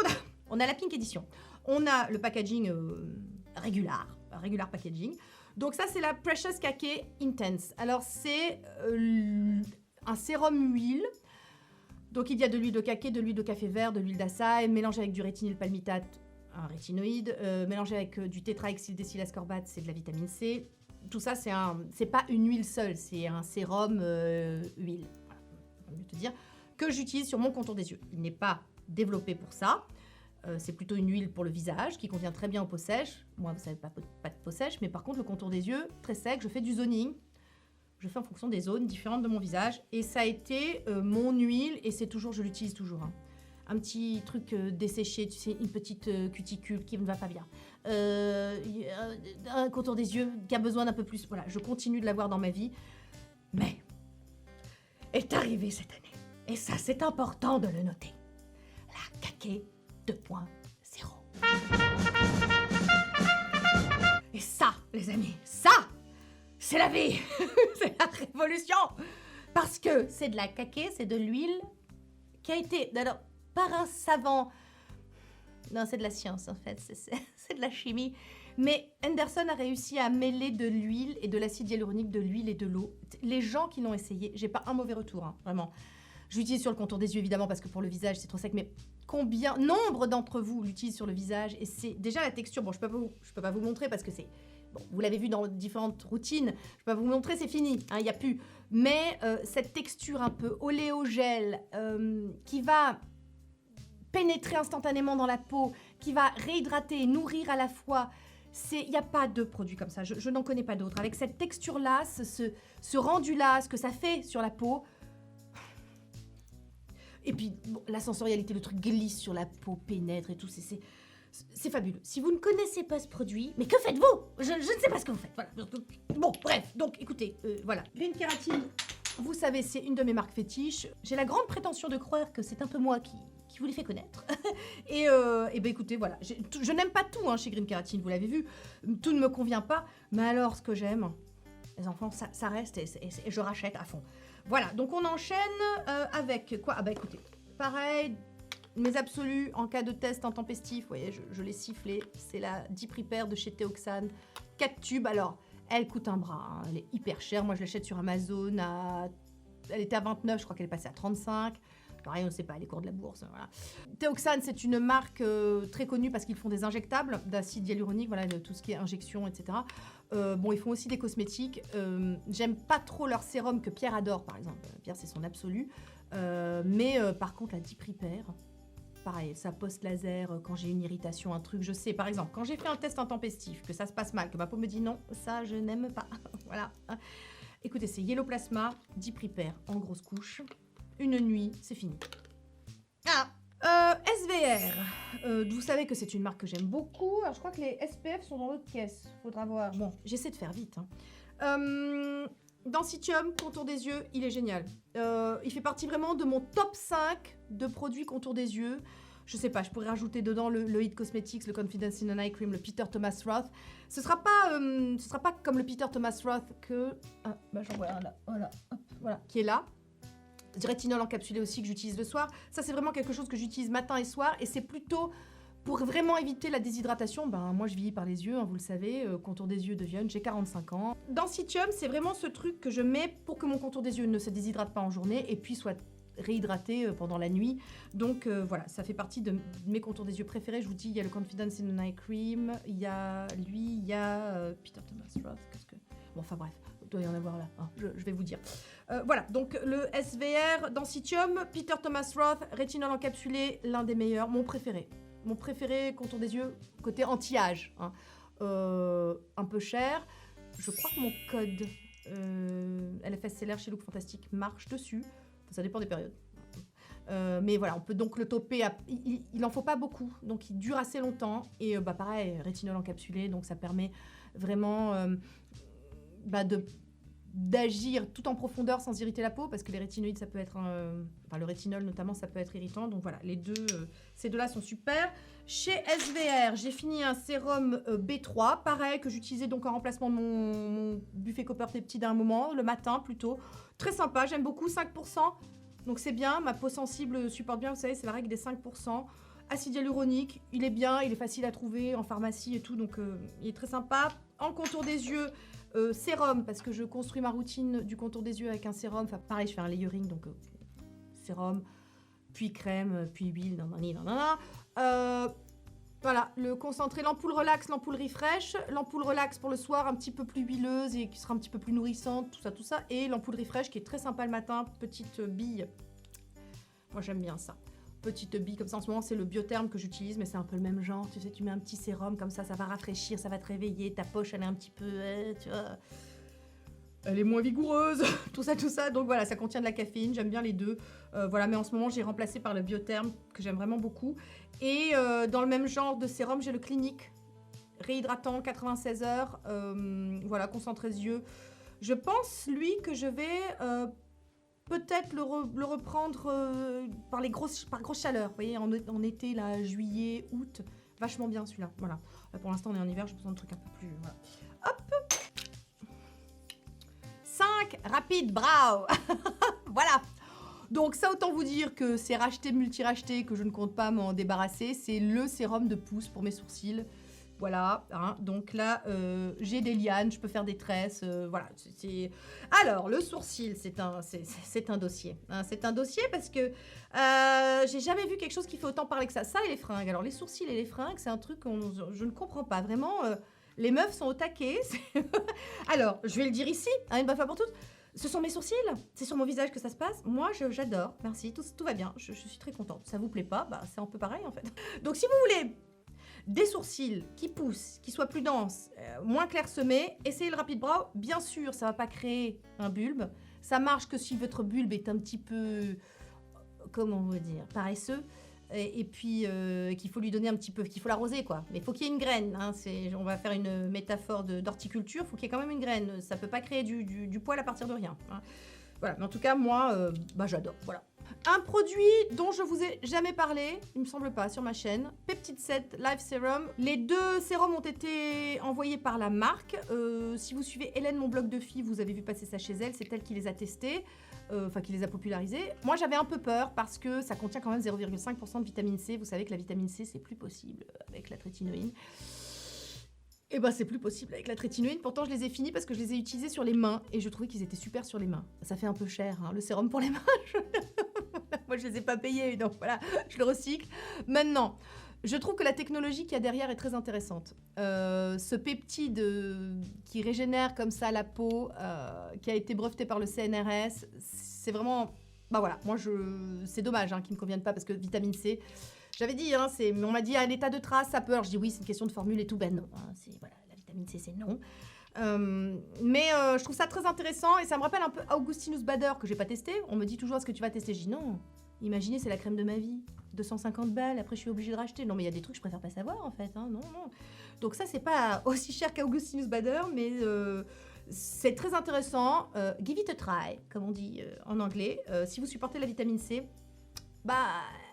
on a la Pink Edition. On a le packaging regular packaging. Donc ça c'est la Precious Kake Intense. Alors c'est un sérum huile. Donc il y a de l'huile de kake, de l'huile de café vert, de l'huile d'açaï, mélangée avec du rétinyl palmitate, un rétinoïde, mélangé avec du tétrahexyldécyl ascorbate, c'est de la vitamine C. Tout ça, c'est pas une huile seule, c'est un sérum huile. Voilà, mieux te dire, que j'utilise sur mon contour des yeux. Il n'est pas développé pour ça. C'est plutôt une huile pour le visage qui convient très bien aux peaux sèches. Moi, vous savez, pas de peau sèche, mais par contre, le contour des yeux, très sec, je fais du zoning. Je fais en fonction des zones différentes de mon visage. Et ça a été mon huile, et je l'utilise toujours. Hein. Un petit truc desséché, tu sais, une petite cuticule qui ne va pas bien. Un contour des yeux qui a besoin d'un peu plus. Voilà, je continue de l'avoir dans ma vie. Mais est arrivée cette année. Et ça, c'est important de le noter. La kake 2.0. Et ça, les amis, ça, c'est la vie. C'est la révolution. Parce que c'est de la kake, c'est de l'huile qui a été... Alors, par un savant. Non, c'est de la science en fait, c'est de la chimie. Mais Henderson a réussi à mêler de l'huile et de l'acide hyaluronique, de l'huile et de l'eau. Les gens qui l'ont essayé, j'ai pas un mauvais retour, hein, vraiment. Je l'utilise sur le contour des yeux évidemment parce que pour le visage c'est trop sec, mais nombre d'entre vous l'utilisent sur le visage et c'est déjà la texture. Bon, je peux pas vous montrer parce que c'est... Bon, vous l'avez vu dans différentes routines, je peux pas vous montrer, c'est fini, il n'y a plus. Mais cette texture un peu oléogel qui va pénétrer instantanément dans la peau, qui va réhydrater et nourrir à la fois. Il n'y a pas de produit comme ça, je n'en connais pas d'autres. Avec cette texture-là, ce rendu-là, ce que ça fait sur la peau, Et puis, bon, la sensorialité, le truc glisse sur la peau, pénètre et tout, c'est fabuleux. Si vous ne connaissez pas ce produit, mais que faites-vous? Je ne sais pas ce que vous faites. Voilà. Bon, bref, donc écoutez, voilà. Green Kératine, vous savez, c'est une de mes marques fétiches. J'ai la grande prétention de croire que c'est un peu moi qui vous les fait connaître. Et ben écoutez, voilà. Je n'aime pas tout chez Green Kératine, vous l'avez vu. Tout ne me convient pas. Mais alors, ce que j'aime, les enfants, ça reste et je rachète à fond. Voilà, donc on enchaîne avec quoi? Ah bah écoutez, pareil, mes absolus en cas de test intempestif, vous voyez, je l'ai sifflé, c'est la Deep Repair de chez Teoxane, 4 tubes, alors elle coûte un bras, elle est hyper chère, moi je l'achète sur Amazon, elle était à 29, je crois qu'elle est passée à 35, pareil on ne sait pas, les cours de la bourse, voilà. Teoxane, c'est une marque très connue parce qu'ils font des injectables d'acide hyaluronique, voilà, tout ce qui est injection, etc. Bon, ils font aussi des cosmétiques. J'aime pas trop leur sérum que Pierre adore, par exemple. Pierre, c'est son absolu. Mais par contre, la Deep Repair, pareil, ça post-laser, quand j'ai une irritation, un truc, je sais. Par exemple, quand j'ai fait un test intempestif, que ça se passe mal, que ma peau me dit non, ça, je n'aime pas. Voilà. Écoutez, c'est Yellow Plasma, Deep Repair en grosse couche. Une nuit, c'est fini. SVR, vous savez que c'est une marque que j'aime beaucoup. Alors, je crois que les SPF sont dans l'autre caisse. Faudra voir. Bon, j'essaie de faire vite. Densitium, contour des yeux, il est génial. Il fait partie vraiment de mon top 5 de produits contour des yeux. Je sais pas, je pourrais rajouter dedans le It Cosmetics, le Confidence in an Eye Cream, le Peter Thomas Roth. Ce sera pas comme le Peter Thomas Roth que... Ah, bah j'en vois un là, voilà, hop, voilà, qui est là. Du rétinol encapsulé aussi que j'utilise le soir. Ça, c'est vraiment quelque chose que j'utilise matin et soir. Et c'est plutôt pour vraiment éviter la déshydratation. Ben, moi, je vieillis par les yeux, vous le savez. Contour des yeux de Vienne, j'ai 45 ans. Densitium, c'est vraiment ce truc que je mets pour que mon contour des yeux ne se déshydrate pas en journée et puis soit réhydraté pendant la nuit. Donc voilà, ça fait partie de mes contours des yeux préférés. Je vous dis, il y a le Confidence in an Eye Cream, il y a lui, il y a Peter Thomas Roth. Bon, enfin bref, il doit y en avoir là, je vais vous dire. Voilà, donc le SVR Densitium, Peter Thomas Roth, rétinol encapsulé, l'un des meilleurs, mon préféré. Mon préféré, contour des yeux, côté anti-âge. Un peu cher. Je crois que mon code LFSLR chez Look Fantastique marche dessus. Ça dépend des périodes. Mais voilà, on peut donc le toper. Il en faut pas beaucoup, donc il dure assez longtemps. Et pareil, rétinol encapsulé, donc ça permet vraiment d'agir tout en profondeur sans irriter la peau, parce que les rétinoïdes, ça peut être le rétinol notamment, ça peut être irritant. Donc voilà, les deux, ces deux-là sont super. Chez SVR, j'ai fini un sérum B3, pareil, que j'utilisais donc en remplacement de mon Buffet Copper Peptide à un moment, le matin plutôt. Très sympa, j'aime beaucoup, 5%. Donc c'est bien, ma peau sensible supporte bien, vous savez, c'est la règle des 5%. Acide hyaluronique, il est bien, il est facile à trouver en pharmacie et tout, donc il est très sympa. En contour des yeux, sérum, parce que je construis ma routine du contour des yeux avec un sérum. Enfin, pareil, je fais un layering, donc sérum, puis crème, puis huile, voilà, le concentré, l'ampoule relax, l'ampoule refresh. L'ampoule relax pour le soir, un petit peu plus huileuse et qui sera un petit peu plus nourrissante, tout ça. Et l'ampoule refresh qui est très sympa le matin, petite bille. Moi, j'aime bien ça. Petite bille comme ça, en ce moment, c'est le Biotherme que j'utilise, mais c'est un peu le même genre. Tu sais, tu mets un petit sérum comme ça va rafraîchir, ça va te réveiller. Ta poche, elle est un petit peu... tu vois... Elle est moins vigoureuse, tout ça. Donc voilà, ça contient de la caféine, j'aime bien les deux. Voilà, mais en ce moment, j'ai remplacé par le Biotherme, que j'aime vraiment beaucoup. Et dans le même genre de sérum, j'ai le Clinique, réhydratant, 96 heures. Voilà, concentré yeux. Je pense, lui, que je vais peut-être le reprendre par grosse chaleur. Vous voyez, en été, là, juillet, août. Vachement bien, celui-là. Voilà. Là, pour l'instant, on est en hiver, j'ai besoin de trucs un peu plus... Voilà. Hop! 5 Rapid Brow. Voilà. Donc ça, autant vous dire que c'est racheté, multi-racheté, que je ne compte pas m'en débarrasser. C'est le sérum de pouce pour mes sourcils. Voilà. Donc là, j'ai des lianes, je peux faire des tresses. Voilà. Alors, le sourcil, c'est un dossier. C'est un dossier parce que j'ai jamais vu quelque chose qui fait autant parler que ça. Ça et les fringues. Alors, les sourcils et les fringues, c'est un truc que je ne comprends pas. Vraiment... les meufs sont au taquet. Alors, je vais le dire ici, une bonne fois pour toutes. Ce sont mes sourcils. C'est sur mon visage que ça se passe. Moi, j'adore. Merci. Tout va bien. Je suis très contente. Ça vous plaît pas? C'est un peu pareil, en fait. Donc, si vous voulez des sourcils qui poussent, qui soient plus denses, moins clairsemés, essayez le Rapid Brow. Bien sûr, ça va pas créer un bulbe. Ça marche que si votre bulbe est un petit peu comment vous dire, paresseux. Et puis qu'il faut lui donner un petit peu, qu'il faut l'arroser quoi. Mais il faut qu'il y ait une graine. Hein, on va faire une métaphore d'horticulture. Il faut qu'il y ait quand même une graine. Ça peut pas créer du poil à partir de rien. Hein. Voilà. Mais en tout cas, moi, j'adore. Voilà. Un produit dont je vous ai jamais parlé, il me semble pas, sur ma chaîne, Peptide 7 Live Serum. Les 2 sérums ont été envoyés par la marque. Si vous suivez Hélène, mon blog de filles, vous avez vu passer ça chez elle. C'est elle qui les a testés. Enfin qui les a popularisés. Moi j'avais un peu peur parce que ça contient quand même 0,5% de vitamine C. Vous savez que la vitamine C c'est plus possible avec la trétinoïne. Et ben c'est plus possible avec la trétinoïne. Pourtant je les ai finis parce que je les ai utilisés sur les mains et je trouvais qu'ils étaient super sur les mains. Ça fait un peu cher hein, le sérum pour les mains. Moi je les ai pas payés donc voilà, je le recycle. Maintenant, je trouve que la technologie qu'il y a derrière est très intéressante. Ce peptide qui régénère comme ça la peau, qui a été breveté par le CNRS, c'est vraiment... Bah voilà, moi c'est dommage hein, qu'il ne me convienne pas parce que vitamine C, j'avais dit, hein, on m'a dit à l'état de trace, ça peut. Alors je dis oui, c'est une question de formule et tout. Ben non, hein, voilà, la vitamine C c'est non. Mais je trouve ça très intéressant et ça me rappelle un peu Augustinus Bader que j'ai pas testé. On me dit toujours est-ce que tu vas tester? Je dis non. Imaginez, c'est la crème de ma vie. 250 balles, après je suis obligée de racheter. Non mais il y a des trucs que je préfère pas savoir en fait. Hein. Non. Donc ça c'est pas aussi cher qu'Augustinus Bader, mais c'est très intéressant. Give it a try, comme on dit en anglais. Si vous supportez la vitamine C, bah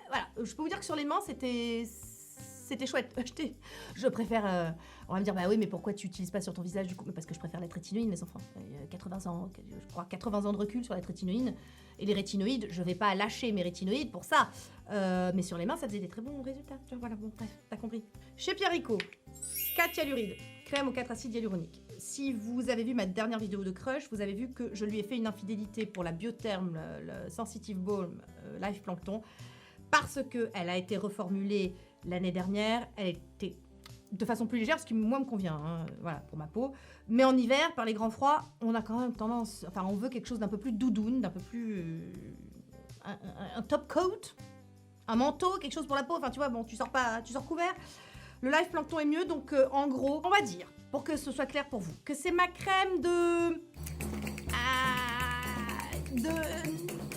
voilà. Je peux vous dire que sur les mains c'était chouette. Je préfère... on va me dire, bah oui, mais pourquoi tu n'utilises pas sur ton visage du coup? Mais parce que je préfère la trétinoïne, les enfants. 80 ans, je crois 80 ans de recul sur la trétinoïne. Et les rétinoïdes, je vais pas lâcher mes rétinoïdes pour ça. Mais sur les mains, ça faisait des très bons résultats. Voilà, bon, bref, t'as compris. Chez Pierre Rico, 4 hyalurides, crème aux 4 acides hyaluroniques. Si vous avez vu ma dernière vidéo de Crush, vous avez vu que je lui ai fait une infidélité pour la Biotherm, le Sensitive Balm Life Plankton, parce qu'elle a été reformulée l'année dernière. Elle était de façon plus légère, ce qui moi me convient, hein, voilà, pour ma peau. Mais en hiver, par les grands froids, on a quand même tendance, enfin on veut quelque chose d'un peu plus doudoune, d'un peu plus... un top coat, un manteau, quelque chose pour la peau, enfin tu vois, bon, tu sors couvert. Le Life Plankton est mieux, donc en gros, on va dire, pour que ce soit clair pour vous, que c'est ma crème de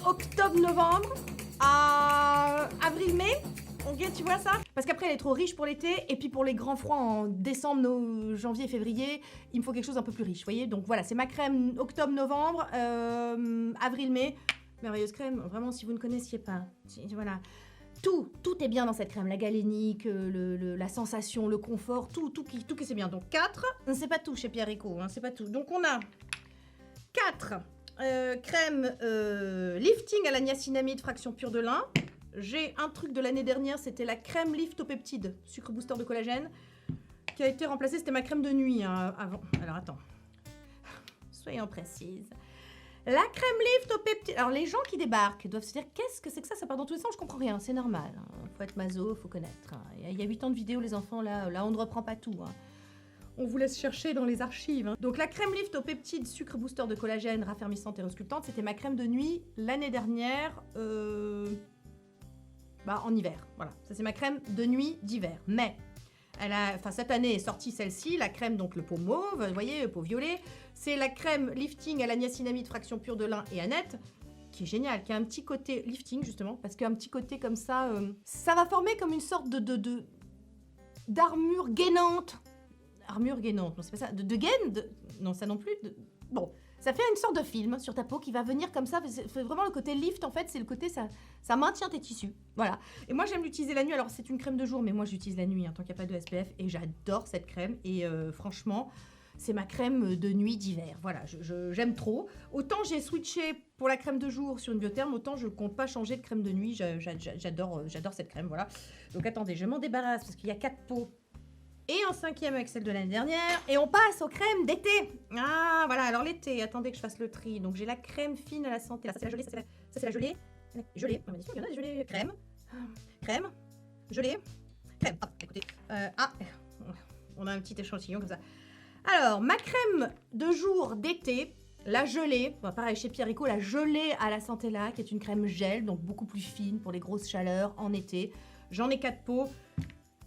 octobre-novembre à avril-mai. Ok, tu vois ça? Parce qu'après elle est trop riche pour l'été, et puis pour les grands froids en décembre, janvier, février, il me faut quelque chose d'un peu plus riche, vous voyez? Donc voilà, c'est ma crème octobre-novembre, avril-mai. Merveilleuse crème, vraiment si vous ne connaissiez pas. Voilà. Tout est bien dans cette crème, la galénique, la sensation, le confort, tout que c'est bien. Donc 4, c'est pas tout chez Pierre Rico, hein, c'est pas tout. Donc on a 4 crèmes lifting à la niacinamide fraction pure de lin. J'ai un truc de l'année dernière, c'était la crème lift au peptide, sucre booster de collagène, qui a été remplacée, c'était ma crème de nuit hein, avant. Alors attends, soyons précises. La crème lift au peptide. Alors les gens qui débarquent doivent se dire qu'est-ce que c'est que ça part dans tous les sens, je comprends rien, c'est normal. Hein. Faut être maso, faut connaître. Hein. Il y a 8 ans de vidéos les enfants, là on ne reprend pas tout. Hein. On vous laisse chercher dans les archives. Hein. Donc la crème lift au peptide, sucre booster de collagène, raffermissante et resculptante, c'était ma crème de nuit l'année dernière. En hiver, voilà. Ça c'est ma crème de nuit d'hiver. Mais cette année est sortie celle-ci, la crème donc le pot mauve, vous voyez, le pot violet. C'est la crème lifting à la niacinamide fraction pure de lin et Annette, qui est géniale, qui a un petit côté lifting justement, parce qu'un petit côté comme ça, ça va former comme une sorte d'armure gainante. Armure gainante, non c'est pas ça, de gaine, non ça non plus, bon. Ça fait une sorte de film sur ta peau qui va venir comme ça. C'est vraiment le côté lift, en fait, c'est le côté, ça maintient tes tissus. Voilà. Et moi, j'aime l'utiliser la nuit. Alors, c'est une crème de jour, mais moi, j'utilise la nuit, hein, tant qu'il n'y a pas de SPF. Et j'adore cette crème. Et franchement, c'est ma crème de nuit d'hiver. Voilà, j'aime trop. Autant j'ai switché pour la crème de jour sur une Biotherm, autant je ne compte pas changer de crème de nuit. J'adore cette crème, voilà. Donc, attendez, je m'en débarrasse parce qu'il y a 4 pots. Et en 5e avec celle de l'année dernière. Et on passe aux crèmes d'été. Ah, voilà. Alors, l'été, attendez que je fasse le tri. Donc, j'ai la crème fine à la santé. Là, ça, c'est la gelée. Ça, c'est la gelée. Gelée. On m'a dit, il y en a des gelées. Crème. Crème. Gelée. Crème. Ah, écoutez. On a un petit échantillon comme ça. Alors, ma crème de jour d'été. La gelée. Bon, pareil, chez Pierre Rico, la gelée à la santé là, qui est une crème gel. Donc, beaucoup plus fine pour les grosses chaleurs en été. J'en ai 4 pots.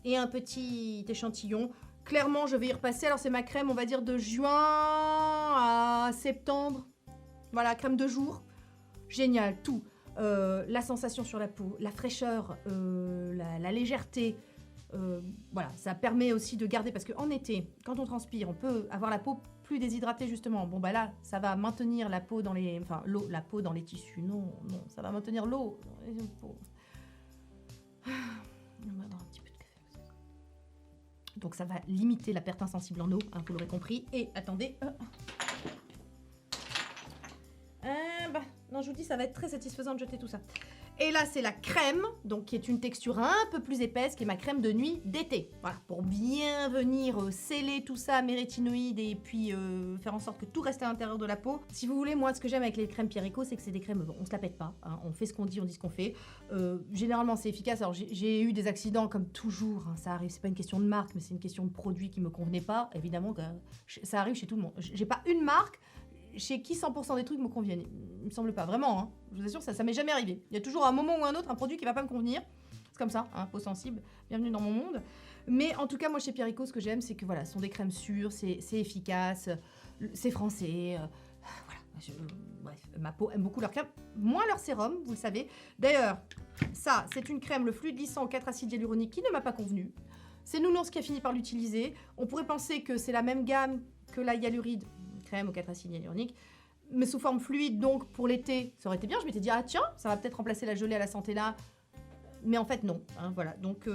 Et un petit échantillon. Clairement, je vais y repasser. Alors, c'est ma crème, on va dire, de juin à septembre. Voilà, crème de jour. Génial, tout. la sensation sur la peau, la fraîcheur, la légèreté. Voilà, ça permet aussi de garder, parce qu'en été, quand on transpire, on peut avoir la peau plus déshydratée justement. Bon bah là, ça va maintenir la peau dans les, enfin l'eau, la peau dans les tissus. Non, non, ça va maintenir l'eau dans les peaux. On va boire un petit peu de café. Donc ça va limiter la perte insensible en eau, hein, vous l'aurez compris. Et attendez. Bah, non, je vous dis, ça va être très satisfaisant de jeter tout ça. Et là, c'est la crème, donc qui est une texture un peu plus épaisse, qui est ma crème de nuit d'été. Voilà, pour bien venir sceller tout ça, mes rétinoïdes, et puis faire en sorte que tout reste à l'intérieur de la peau. Si vous voulez, moi, ce que j'aime avec les crèmes Pierre & Co, c'est que c'est des crèmes, bon, on se la pète pas, hein, on fait ce qu'on dit ce qu'on fait. Généralement, c'est efficace. Alors, j'ai eu des accidents comme toujours, hein, ça arrive, c'est pas une question de marque, mais c'est une question de produit qui me convenait pas. Évidemment, ça arrive chez tout le monde. J'ai pas une marque chez qui 100% des trucs me conviennent. Il me semble pas, vraiment, hein. Je vous assure, ça m'est jamais arrivé. Il y a toujours un moment ou un autre un produit qui va pas me convenir. C'est comme ça, hein, peau sensible, bienvenue dans mon monde. Mais en tout cas, moi chez Pierre & Co, ce que j'aime, c'est que voilà, ce sont des crèmes sûres, c'est efficace, c'est français. Voilà. Bref, ma peau aime beaucoup leur crème, moins leur sérum, vous le savez. D'ailleurs, ça, c'est une crème, le fluide lissant aux 4 acides hyaluroniques qui ne m'a pas convenu. C'est Nounours qui a fini par l'utiliser. On pourrait penser que c'est la même gamme que la hyaluride, crème aux 4 acides hyaluroniques, mais sous forme fluide, donc pour l'été, ça aurait été bien. Je m'étais dit, ah tiens, ça va peut-être remplacer la gelée à la santé là. Mais en fait, non. Hein, voilà. Donc,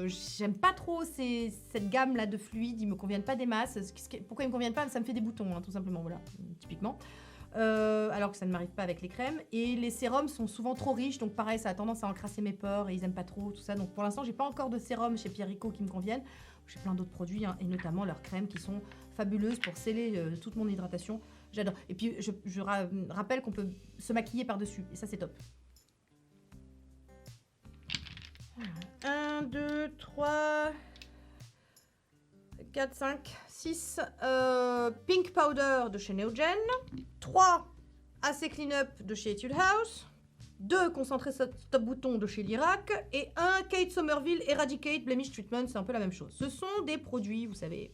j'aime pas trop cette gamme-là de fluides. Ils me conviennent pas des masses. Pourquoi ils me conviennent pas? Ça me fait des boutons, hein, tout simplement. Voilà, typiquement. Alors que ça ne m'arrive pas avec les crèmes. Et les sérums sont souvent trop riches. Donc, pareil, ça a tendance à encrasser mes pores et ils aiment pas trop tout ça. Donc, pour l'instant, j'ai pas encore de sérum chez Pierre & Co qui me conviennent. J'ai plein d'autres produits, hein, et notamment leurs crèmes qui sont fabuleuses pour sceller toute mon hydratation. J'adore. Et puis, je rappelle qu'on peut se maquiller par-dessus. Et ça, c'est top. 1, 2, 3, 4, 5, 6. Pink Powder de chez Neogen. 3. AC Clean Up de chez Etude House. 2. Concentré Stop Bouton de chez Lirac. Et 1. Kate Somerville Eradicate Blemish Treatment. C'est un peu la même chose. Ce sont des produits, vous savez,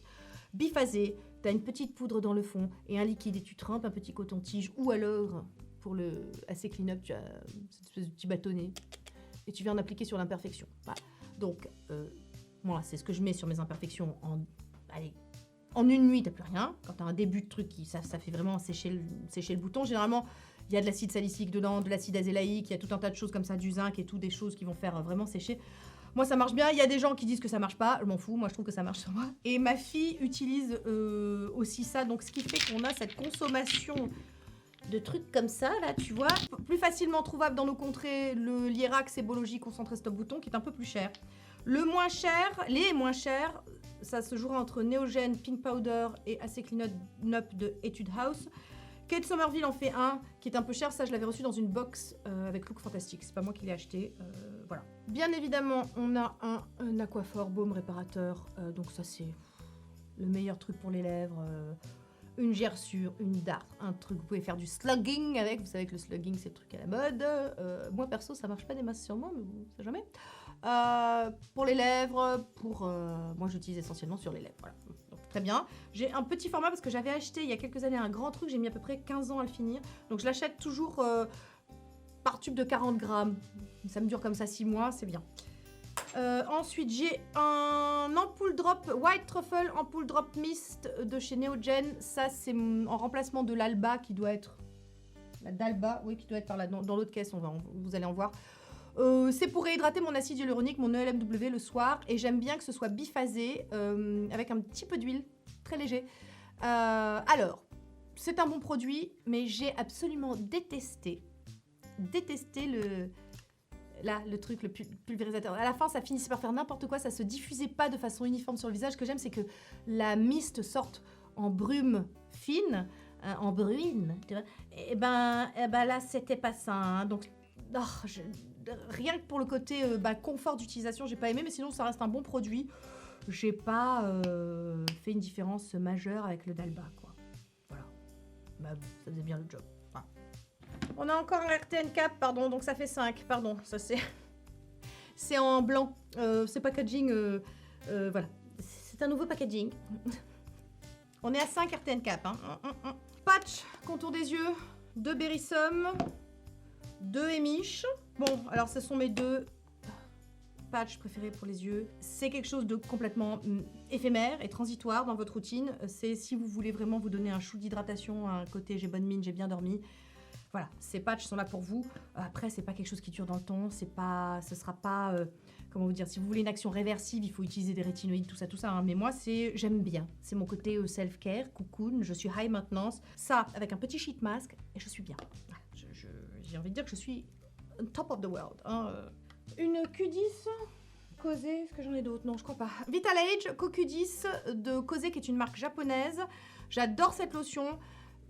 biphasés. Tu as une petite poudre dans le fond et un liquide et tu trempes un petit coton-tige. Ou alors, pour le AC Clean Up, tu as cette espèce de petit bâtonnet. Et tu viens en appliquer sur l'imperfection. Voilà. Donc, moi, c'est ce que je mets sur mes imperfections en une nuit, t'as plus rien. Quand t'as un début de truc, ça fait vraiment sécher le bouton. Généralement, il y a de l'acide salicylique dedans, de l'acide azélaïque, il y a tout un tas de choses comme ça, du zinc et tout, des choses qui vont faire vraiment sécher. Moi, ça marche bien. Il y a des gens qui disent que ça marche pas. Je m'en fous. Moi, je trouve que ça marche sur moi. Et ma fille utilise aussi ça. Donc, ce qui fait qu'on a cette consommation de trucs comme ça, là, tu vois. Plus facilement trouvable dans nos contrées, le Lierax Ebologie concentré Stop Bouton, qui est un peu plus cher. Les moins chers, ça se jouera entre Neogen, Pink Powder et AC Clean Up de Etude House. Kate Somerville en fait un qui est un peu cher. Ça, je l'avais reçu dans une box avec Look Fantastic. C'est pas moi qui l'ai acheté. Voilà. Bien évidemment, on a un Aquaphor baume réparateur. Donc ça, c'est le meilleur truc pour les lèvres. Une gerçure, une dart, un truc. Vous pouvez faire du slugging avec. Vous savez que le slugging, c'est le truc à la mode. Moi, perso, ça marche pas des masses sur moi, mais vous savez jamais. Pour les lèvres, moi, j'utilise essentiellement sur les lèvres. Voilà. Donc, très bien. J'ai un petit format parce que j'avais acheté il y a quelques années un grand truc. J'ai mis à peu près 15 ans à le finir. Donc, je l'achète toujours par tube de 40 grammes. Ça me dure comme ça 6 mois, c'est bien. Ensuite, j'ai un ampoule drop White Truffle ampoule drop mist de chez Neogen. Ça, c'est en remplacement de l'Alba qui doit être... La d'Alba, oui, qui doit être par là. Dans l'autre caisse, vous allez en voir. C'est pour réhydrater mon acide hyaluronique, mon ELMW le soir. Et j'aime bien que ce soit biphasé, avec un petit peu d'huile, très léger. Alors, c'est un bon produit, mais j'ai absolument détesté le truc, le pulvérisateur. À la fin, ça finissait par faire n'importe quoi, ça se diffusait pas de façon uniforme sur le visage. Ce que j'aime, c'est que la mist sorte en brume fine, en bruine, tu vois. Et ben là, c'était pas ça. Hein. Donc, rien que pour le côté confort d'utilisation, j'ai pas aimé, mais sinon, ça reste un bon produit. J'ai pas fait une différence majeure avec le Dalba, quoi. Voilà. Bah, ça faisait bien le job. On a encore un RTN Cap, pardon, donc ça fait 5, pardon, ça c'est en blanc, c'est packaging, voilà, c'est un nouveau packaging. On est à 5 RTN Cap, hein. Patch, contour des yeux, de Berrysom, 2 émiches. Bon, alors ce sont mes 2 patchs préférés pour les yeux. C'est quelque chose de complètement éphémère et transitoire dans votre routine. C'est si vous voulez vraiment vous donner un shoot d'hydratation, un côté j'ai bonne mine, j'ai bien dormi. Voilà, ces patchs sont là pour vous. Après, c'est pas quelque chose qui dure dans le temps. Ce sera pas, comment vous dire, si vous voulez une action réversive, il faut utiliser des rétinoïdes, tout ça. Hein. Mais moi, j'aime bien. C'est mon côté self-care, cocoon. Je suis high maintenance. Ça, avec un petit sheet mask, et je suis bien. Voilà, j'ai envie de dire que je suis on top of the world. Hein. Une Q10 Cosé, est-ce que j'en ai d'autres? Non, je crois pas. Vitalage CoQ10 de Cosé, qui est une marque japonaise. J'adore cette lotion.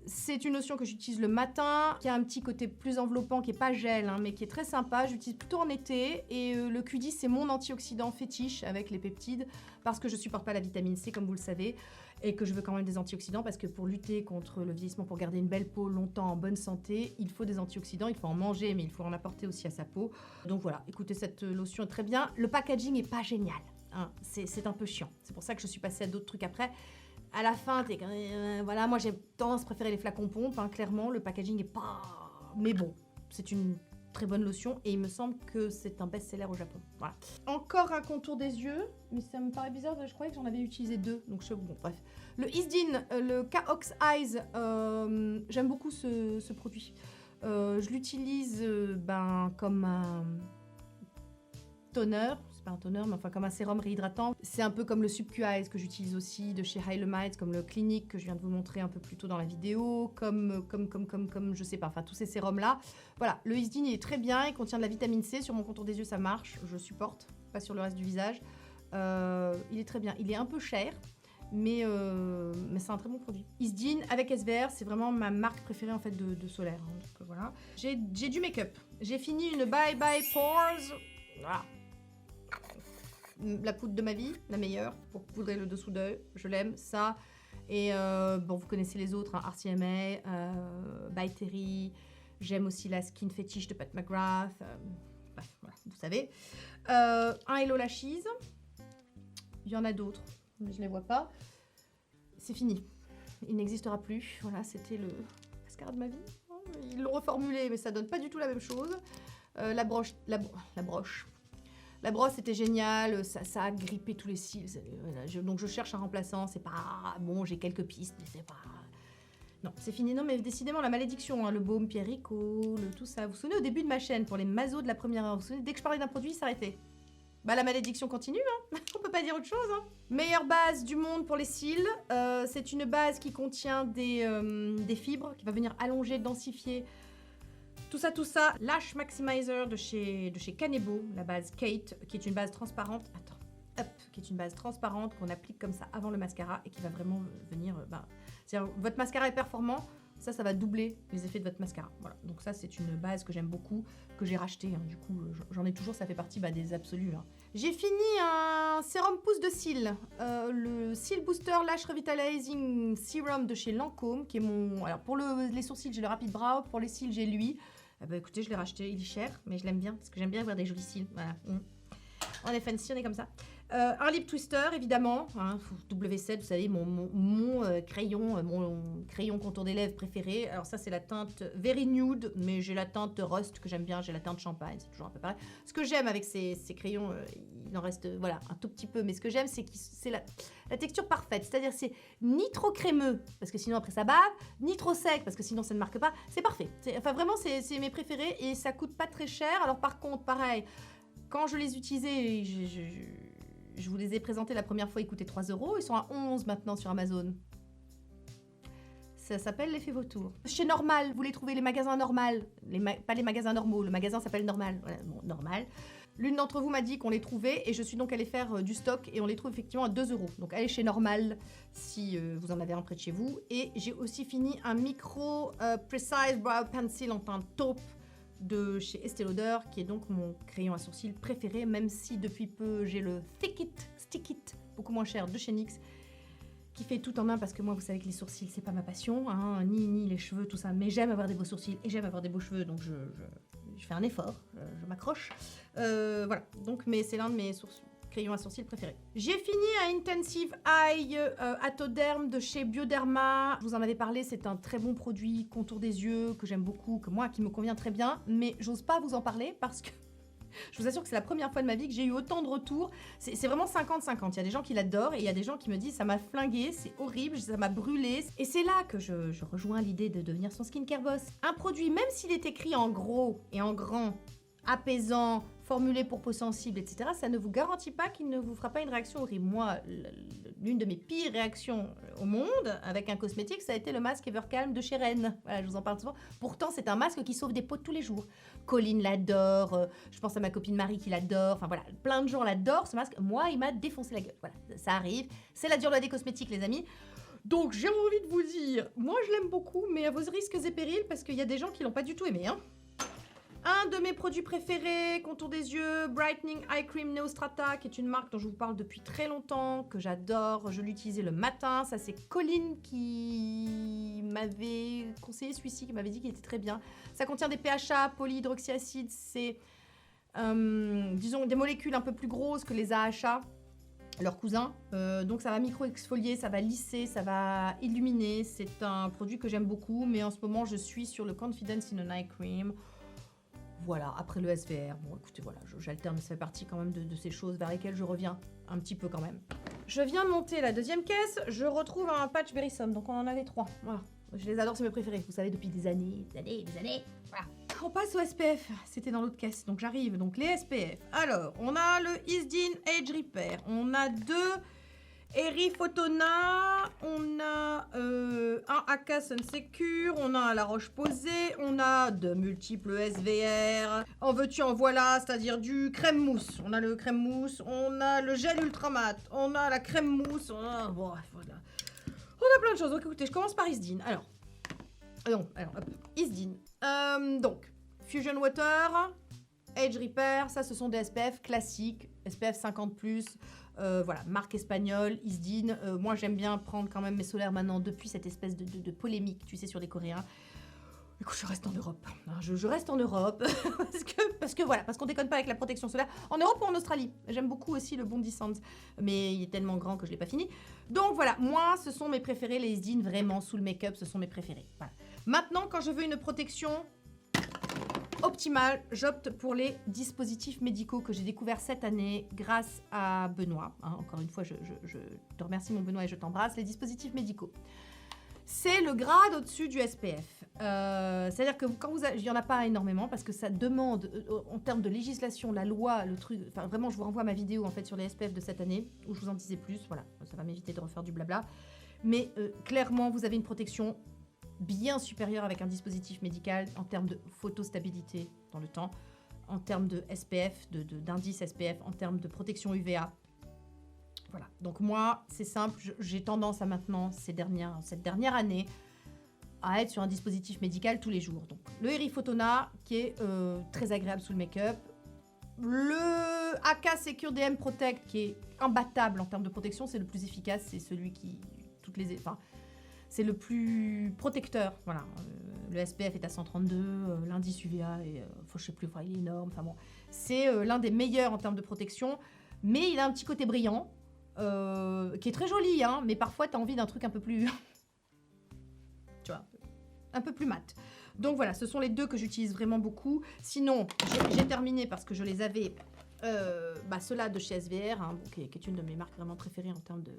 C'est une lotion que j'utilise le matin, qui a un petit côté plus enveloppant, qui n'est pas gel, hein, mais qui est très sympa. J'utilise plutôt en été. Et le Q10, c'est mon antioxydant fétiche avec les peptides, parce que je ne supporte pas la vitamine C, comme vous le savez, et que je veux quand même des antioxydants, parce que pour lutter contre le vieillissement, pour garder une belle peau longtemps en bonne santé, il faut des antioxydants, il faut en manger, mais il faut en apporter aussi à sa peau. Donc voilà, écoutez, cette lotion est très bien. Le packaging n'est pas génial, hein, c'est un peu chiant. C'est pour ça que je suis passée à d'autres trucs après. À la fin, voilà, moi j'ai tendance à préférer les flacons pompes, hein, clairement, le packaging est pas... Mais bon, c'est une très bonne lotion et il me semble que c'est un best-seller au Japon. Voilà. Encore un contour des yeux, mais ça me paraît bizarre, je croyais que j'en avais utilisé 2, donc bon, bref. Le Isdin, le K-Ox Eyes, j'aime beaucoup ce produit. Je l'utilise comme un toner, c'est pas un toner, mais enfin comme un sérum réhydratant. C'est un peu comme le Sub Q Eyes que j'utilise aussi de chez Hylamite, comme le Clinique que je viens de vous montrer un peu plus tôt dans la vidéo, comme je sais pas, enfin tous ces sérums là. Voilà, le Isdin il est très bien, il contient de la vitamine C, sur mon contour des yeux ça marche, je supporte, pas sur le reste du visage. Il est très bien, il est un peu cher, mais c'est un très bon produit. Isdin avec SVR, c'est vraiment ma marque préférée en fait de solaire. Hein, donc voilà. J'ai du make-up. J'ai fini une Bye Bye Pores. Voilà. La poudre de ma vie, la meilleure, pour poudrer le dessous d'œil. Je l'aime, ça. Et bon, vous connaissez les autres, hein, RCMA, By Terry. J'aime aussi la Skin Fetish de Pat McGrath. Bref, voilà, vous savez. Un Hello Lashes. Il y en a d'autres, mais je ne les vois pas. C'est fini. Il n'existera plus. Voilà, c'était le mascara de ma vie. Ils l'ont reformulé, mais ça donne pas du tout la même chose. La broche. La brosse était géniale, ça a grippé tous les cils. Donc je cherche un remplaçant, c'est pas... Bon, j'ai quelques pistes, mais c'est pas... Non, c'est fini. Non, mais décidément, la malédiction, hein, le baume Pierrico, tout ça. Vous vous souvenez au début de ma chaîne, pour les mazos de la première heure, vous vous souvenez, dès que je parlais d'un produit, il s'arrêtait. Bah la malédiction continue, hein. On peut pas dire autre chose. Hein. Meilleure base du monde pour les cils. C'est une base qui contient des fibres, qui va venir allonger, densifier... Tout ça, Lash Maximizer de chez Kanebo, la base Kate, qui est une base transparente. Qui est une base transparente qu'on applique comme ça avant le mascara et qui va vraiment venir. C'est-à-dire, votre mascara est performant, ça va doubler les effets de votre mascara. Voilà. Donc ça, c'est une base que j'aime beaucoup, que j'ai racheté. Hein. Du coup, j'en ai toujours, ça fait partie des absolus. Hein. J'ai fini un sérum pousse de cils, le Seal Booster Lash Revitalizing Serum de chez Lancôme, qui est mon... Alors pour les sourcils, j'ai le Rapid Brow, pour les cils, j'ai lui. Écoutez, je l'ai racheté, il est cher, mais je l'aime bien, parce que j'aime bien avoir des jolis cils. Voilà. On est fancy, on est comme ça. Un lip twister, évidemment. Hein, W7, vous savez, mon crayon contour des lèvres préféré. Alors ça, c'est la teinte Very Nude, mais j'ai la teinte Rust que j'aime bien. J'ai la teinte Champagne, c'est toujours un peu pareil. Ce que j'aime avec ces crayons, il en reste voilà, un tout petit peu. Mais ce que j'aime, c'est que c'est la texture parfaite. C'est-à-dire c'est ni trop crémeux, parce que sinon après ça bave, ni trop sec, parce que sinon ça ne marque pas. C'est parfait. Enfin vraiment, c'est mes préférés et ça coûte pas très cher. Alors par contre, pareil, quand je les utilisais, je vous les ai présentés la première fois, ils coûtaient 3 €. Ils sont à 11 maintenant sur Amazon. Ça s'appelle l'effet vautour. Chez Normal, vous les trouvez, les magasins Normal. Pas les magasins normaux, le magasin s'appelle Normal. Voilà, bon, Normal. L'une d'entre vous m'a dit qu'on les trouvait et je suis donc allée faire du stock et on les trouve effectivement à 2 €. Donc allez chez Normal si vous en avez un près de chez vous. Et j'ai aussi fini un micro Precise Brow Pencil en teinte taupe de chez Estée Lauder, qui est donc mon crayon à sourcils préféré, même si depuis peu j'ai le Thick It, Stick It, beaucoup moins cher de chez NYX, qui fait tout en un, parce que moi vous savez que les sourcils c'est pas ma passion, hein, ni les cheveux, tout ça, mais j'aime avoir des beaux sourcils et j'aime avoir des beaux cheveux, donc je fais un effort, je m'accroche. Voilà, donc mais c'est l'un de mes crayon à sourcils préféré. J'ai fini un Intensive Eye Atoderm de chez Bioderma. Je vous en avais parlé, c'est un très bon produit contour des yeux que j'aime beaucoup, qui me convient très bien, mais j'ose pas vous en parler parce que je vous assure que c'est la première fois de ma vie que j'ai eu autant de retours. C'est vraiment 50-50. Il y a des gens qui l'adorent et il y a des gens qui me disent ça m'a flingué, c'est horrible, ça m'a brûlé. Et c'est là que je rejoins l'idée de devenir son skincare boss. Un produit, même s'il est écrit en gros et en grand, apaisant, formulé pour peau sensible, etc., ça ne vous garantit pas qu'il ne vous fera pas une réaction horrible. Moi, l'une de mes pires réactions au monde avec un cosmétique, ça a été le masque Evercalm de chez Rennes. Voilà, je vous en parle souvent. Pourtant, c'est un masque qui sauve des peaux de tous les jours. Colline l'adore, je pense à ma copine Marie qui l'adore, enfin voilà, plein de gens l'adorent ce masque. Moi, il m'a défoncé la gueule. Voilà, ça arrive. C'est la dure loi des cosmétiques, les amis. Donc, j'ai envie de vous dire, moi, je l'aime beaucoup, mais à vos risques et périls, parce qu'il y a des gens qui l'ont pas du tout aimé, hein. Un de mes produits préférés, contour des yeux, Brightening Eye Cream Neostrata, qui est une marque dont je vous parle depuis très longtemps, que j'adore, je l'utilisais le matin. Ça, c'est Colline qui m'avait conseillé celui-ci, qui m'avait dit qu'il était très bien. Ça contient des PHA, polyhydroxyacide, c'est, disons, des molécules un peu plus grosses que les AHA, leurs cousins. Donc ça va micro-exfolier, ça va lisser, ça va illuminer. C'est un produit que j'aime beaucoup, mais en ce moment, je suis sur le Confidence in an Eye Cream. Voilà, après le SVR, bon écoutez, voilà, j'alterne, ça fait partie quand même de ces choses vers lesquelles je reviens un petit peu quand même. Je viens de monter la deuxième caisse, je retrouve un patch Berrysom, donc on en avait 3, voilà. Je les adore, c'est mes préférés, vous savez, depuis des années, voilà. On passe au SPF, c'était dans l'autre caisse, donc j'arrive, donc les SPF. Alors, on a le Isdin Age Repair, on a 2 Eri Photona, on a un AK Sun Secure, on a la Roche-Posay, on a de multiples SVR. En veux-tu, en voilà, c'est-à-dire du crème mousse. On a le crème mousse, on a le gel ultra mat, on a la crème mousse, on a, bon, voilà. On a plein de choses. Donc écoutez, je commence par Isdin. Alors, hop, Isdin. Donc, Fusion Water, Age Repair, ça ce sont des SPF classiques, SPF 50+. Voilà, marque espagnole, Isdin. Moi, j'aime bien prendre quand même mes solaires maintenant depuis cette espèce de polémique, tu sais, sur les Coréens. Écoute, je reste en Europe. Je reste en Europe parce qu'on déconne pas avec la protection solaire. En Europe ou en Australie. J'aime beaucoup aussi le Bondi Sands, mais il est tellement grand que je l'ai pas fini. Donc voilà, moi, ce sont mes préférés, les Isdin, vraiment, sous le make-up, ce sont mes préférés. Voilà. Maintenant, quand je veux une protection optimale, j'opte pour les dispositifs médicaux que j'ai découverts cette année grâce à Benoît. Encore une fois, je te remercie mon Benoît et je t'embrasse. Les dispositifs médicaux. C'est le grade au-dessus du SPF. C'est-à-dire que quand il n'y en a pas énormément parce que ça demande, en termes de législation, la loi, le truc... Enfin, vraiment, je vous renvoie à ma vidéo en fait sur les SPF de cette année où je vous en disais plus. Voilà, ça va m'éviter de refaire du blabla. Mais clairement, vous avez une protection bien supérieure avec un dispositif médical en termes de photostabilité dans le temps, en termes de SPF, d'indice SPF, en termes de protection UVA. Voilà, donc moi, c'est simple, j'ai tendance à maintenant, cette dernière année, à être sur un dispositif médical tous les jours. Donc, le Eri Photona, qui est très agréable sous le make-up. Le AK Secure DM Protect, qui est imbattable en termes de protection, c'est le plus efficace, c'est celui qui... c'est le plus protecteur, voilà. Le SPF est à 132, l'indice UVA est, je sais plus, il est énorme, enfin bon. C'est l'un des meilleurs en termes de protection, mais il a un petit côté brillant, qui est très joli, hein, mais parfois tu as envie d'un truc un peu plus... tu vois, un peu plus mat. Donc voilà, ce sont les deux que j'utilise vraiment beaucoup. Sinon, j'ai terminé parce que je les avais, ceux-là de chez SVR, hein, qui est une de mes marques vraiment préférées en termes de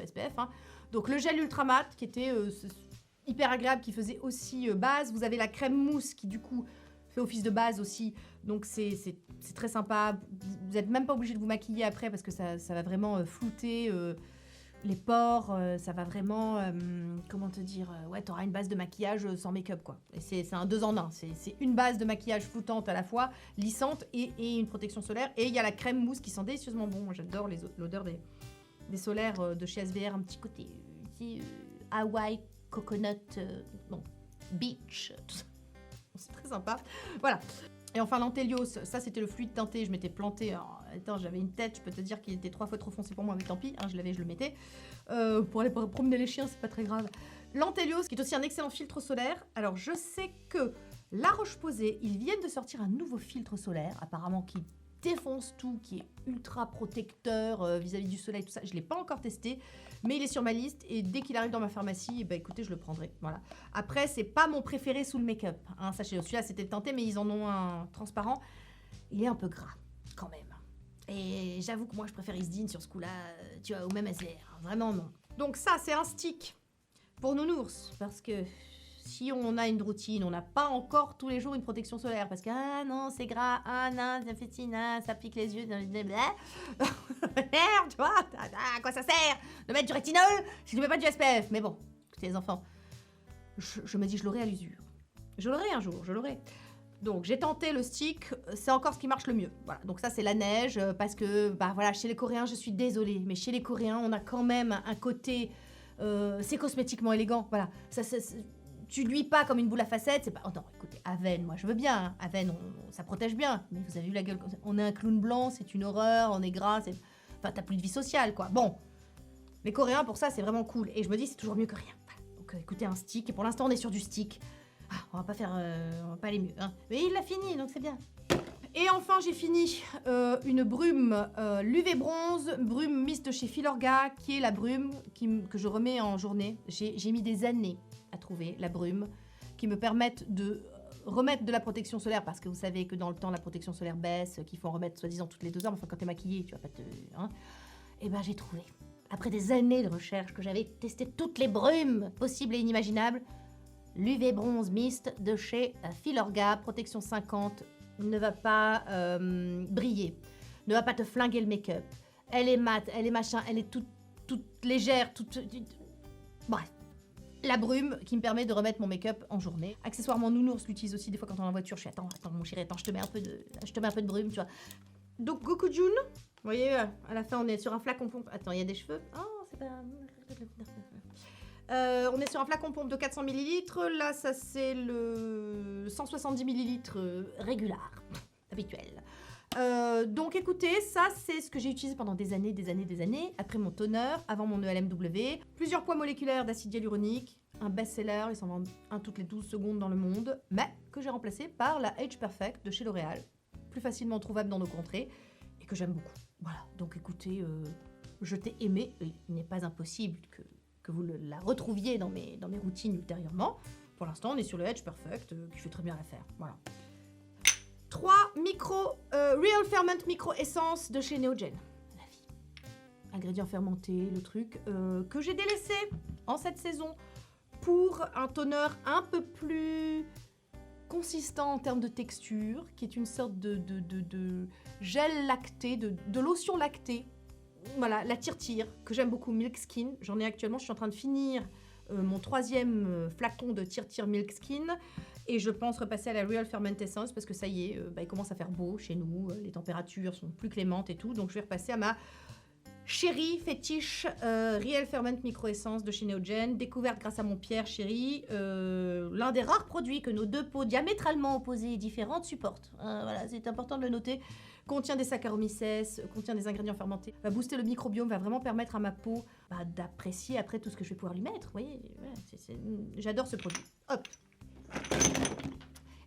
SPF. Hein. Donc le gel ultra mat qui était hyper agréable, qui faisait aussi base. Vous avez la crème mousse qui du coup fait office de base aussi. Donc c'est très sympa. Vous n'êtes même pas obligé de vous maquiller après parce que ça va vraiment flouter les pores. Ça va vraiment, comment te dire, ouais, tu auras une base de maquillage sans make-up quoi. Et c'est un 2 en 1. C'est une base de maquillage floutante à la fois, lissante et une protection solaire. Et il y a la crème mousse qui sent délicieusement bon. Moi j'adore l'odeur des solaires de chez SVR, un petit côté Hawaii, coconut, beach, tout ça. C'est très sympa. Voilà. Et enfin l'Antelios, ça c'était le fluide teinté, je m'étais plantée. Attends, j'avais une tête, je peux te dire qu'il était 3 fois trop foncé pour moi, mais tant pis, hein, je le mettais. Pour aller promener les chiens, c'est pas très grave. L'Antelios, qui est aussi un excellent filtre solaire. Alors je sais que La Roche-Posay, ils viennent de sortir un nouveau filtre solaire, apparemment qui défonce tout, qui est ultra protecteur vis-à-vis du soleil, tout ça. Je ne l'ai pas encore testé, mais il est sur ma liste et dès qu'il arrive dans ma pharmacie, eh ben, écoutez, je le prendrai. Voilà. Après, c'est pas mon préféré sous le make-up. Hein, sachez, celui-là, c'était tenté, mais ils en ont un transparent. Il est un peu gras, quand même. Et j'avoue que moi, je préfère Isdin sur ce coup-là, tu vois, ou même SVR. Vraiment, non. Donc ça, c'est un stick pour nounours, parce que si on a une routine, on n'a pas encore tous les jours une protection solaire, parce que ah non, c'est gras, ah non, ça fait ci, ça pique les yeux, merde, tu vois, à quoi ça sert de mettre du rétinol si tu mets pas du SPF? Mais bon, écoutez les enfants, je me dis, je l'aurai à l'usure. Je l'aurai un jour, je l'aurai. Donc j'ai tenté le stick, c'est encore ce qui marche le mieux. Voilà, donc ça c'est la neige, parce que bah voilà, chez les Coréens, je suis désolée, mais chez les Coréens, on a quand même un côté, c'est cosmétiquement élégant, voilà. Tu nuis pas comme une boule à facettes, c'est pas... Oh non, écoutez, Aven, moi je veux bien, hein. Aven, ça protège bien, mais vous avez vu la gueule, on est un clown blanc, c'est une horreur, on est gras, c'est... Enfin, t'as plus de vie sociale, quoi. Bon, les Coréens, pour ça, c'est vraiment cool, et je me dis, c'est toujours mieux que rien. Voilà. Donc écoutez, un stick, et pour l'instant, on est sur du stick. Ah, on va pas aller mieux, hein. Mais il l'a fini, donc c'est bien. Et enfin, j'ai fini une brume l'UV bronze, brume mist de chez Filorga, qui est la brume que je remets en journée. J'ai mis des années à trouver la brume qui me permette de remettre de la protection solaire, parce que vous savez que dans le temps, la protection solaire baisse, qu'il faut en remettre soi-disant toutes les 2 heures. Enfin, quand t'es maquillée, tu vas pas te... Hein. Et ben, j'ai trouvé. Après des années de recherche, que j'avais testé toutes les brumes possibles et inimaginables, l'UV bronze mist de chez Filorga, protection 50, ne va pas briller, ne va pas te flinguer le make-up. Elle est mate, elle est machin, elle est toute légère, bref. La brume qui me permet de remettre mon make-up en journée. Accessoirement, nounours l'utilise aussi des fois quand on est en voiture. Je suis attends mon chéri, attends, je te mets un peu de brume, tu vois. Donc Gokujun, vous voyez, à la fin on est sur un flacon pompe. Attends, il y a des cheveux. Oh, c'est pas... on est sur un flacon pompe de 400 ml. Là, ça c'est le 170 ml régular, habituel. Donc écoutez, ça c'est ce que j'ai utilisé pendant des années, après mon toner, avant mon ELMW, plusieurs poids moléculaires d'acide hyaluronique, un best-seller, ils s'en vendent un toutes les 12 secondes dans le monde, mais que j'ai remplacé par la Age Perfect de chez L'Oréal, plus facilement trouvable dans nos contrées, et que j'aime beaucoup. Voilà, donc écoutez, je t'ai aimé, et il n'est pas impossible que vous la retrouviez dans mes routines ultérieurement. Pour l'instant, on est sur le Age Perfect, qui fait très bien l'affaire, voilà. 3 Real Ferment Micro Essence de chez Neogen. La vie. Ingrédients fermentés, le truc que j'ai délaissé en cette saison pour un toner un peu plus consistant en termes de texture, qui est une sorte de gel lacté, de lotion lactée. Voilà, la tire-tire, que j'aime beaucoup, Milk Skin. J'en ai actuellement, je suis en train de finir mon 3e flacon de tire-tire Milk Skin. Et je pense repasser à la Real Ferment Essence parce que ça y est, il commence à faire beau chez nous, les températures sont plus clémentes et tout. Donc je vais repasser à ma chérie fétiche Real Ferment Micro Essence de chez Neogen, découverte grâce à mon Pierre chéri, l'un des rares produits que nos 2 peaux diamétralement opposées et différentes supportent. Voilà, c'est important de le noter. Contient des Saccharomyces, contient des ingrédients fermentés, va booster le microbiome, va vraiment permettre à ma peau d'apprécier après tout ce que je vais pouvoir lui mettre. Vous voyez, ouais, j'adore ce produit. Hop.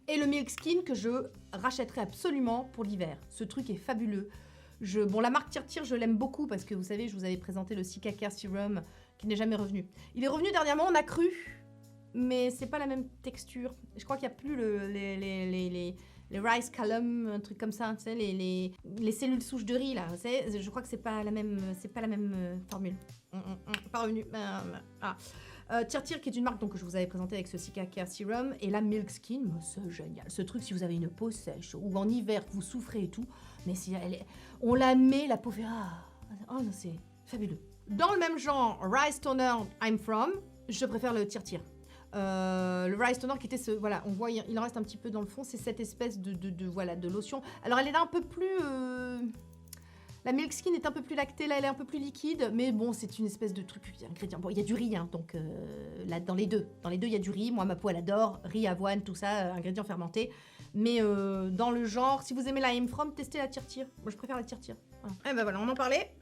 Et le Milk Skin que je rachèterai absolument pour l'hiver. Ce truc est fabuleux. Bon, la marque Tire-Tire, je l'aime beaucoup parce que vous savez, je vous avais présenté le Cica Care Serum qui n'est jamais revenu. Il est revenu dernièrement, on a cru, mais c'est pas la même texture. Je crois qu'il n'y a plus les rice column, un truc comme ça, tu sais, les cellules souches de riz là. Je crois que c'est pas la même formule. Pas revenu. Tire-Tire qui est une marque donc, que je vous avais présentée avec ce Cica Care Serum, et la Milk Skin, c'est génial. Ce truc, si vous avez une peau sèche ou en hiver vous souffrez et tout, mais si on la met, la peau fait non, c'est fabuleux. Dans le même genre, Rice Toner I'm From, je préfère le Tire-Tire. Le Rice Toner qui était voilà, on voit il en reste un petit peu dans le fond, c'est cette espèce de lotion. Alors elle est là un peu plus la Milk Skin est un peu plus lactée, là elle est un peu plus liquide, mais bon, c'est une espèce de truc, ingrédient. Bon, il y a du riz, hein, donc là, dans les deux, il y a du riz. Moi, ma peau, elle adore, riz, avoine, tout ça, ingrédients fermentés. Mais dans le genre, si vous aimez la I'm From, testez la Tire-Tire. Moi, je préfère la Tire-Tire. Voilà. Et ben voilà, on en parlait.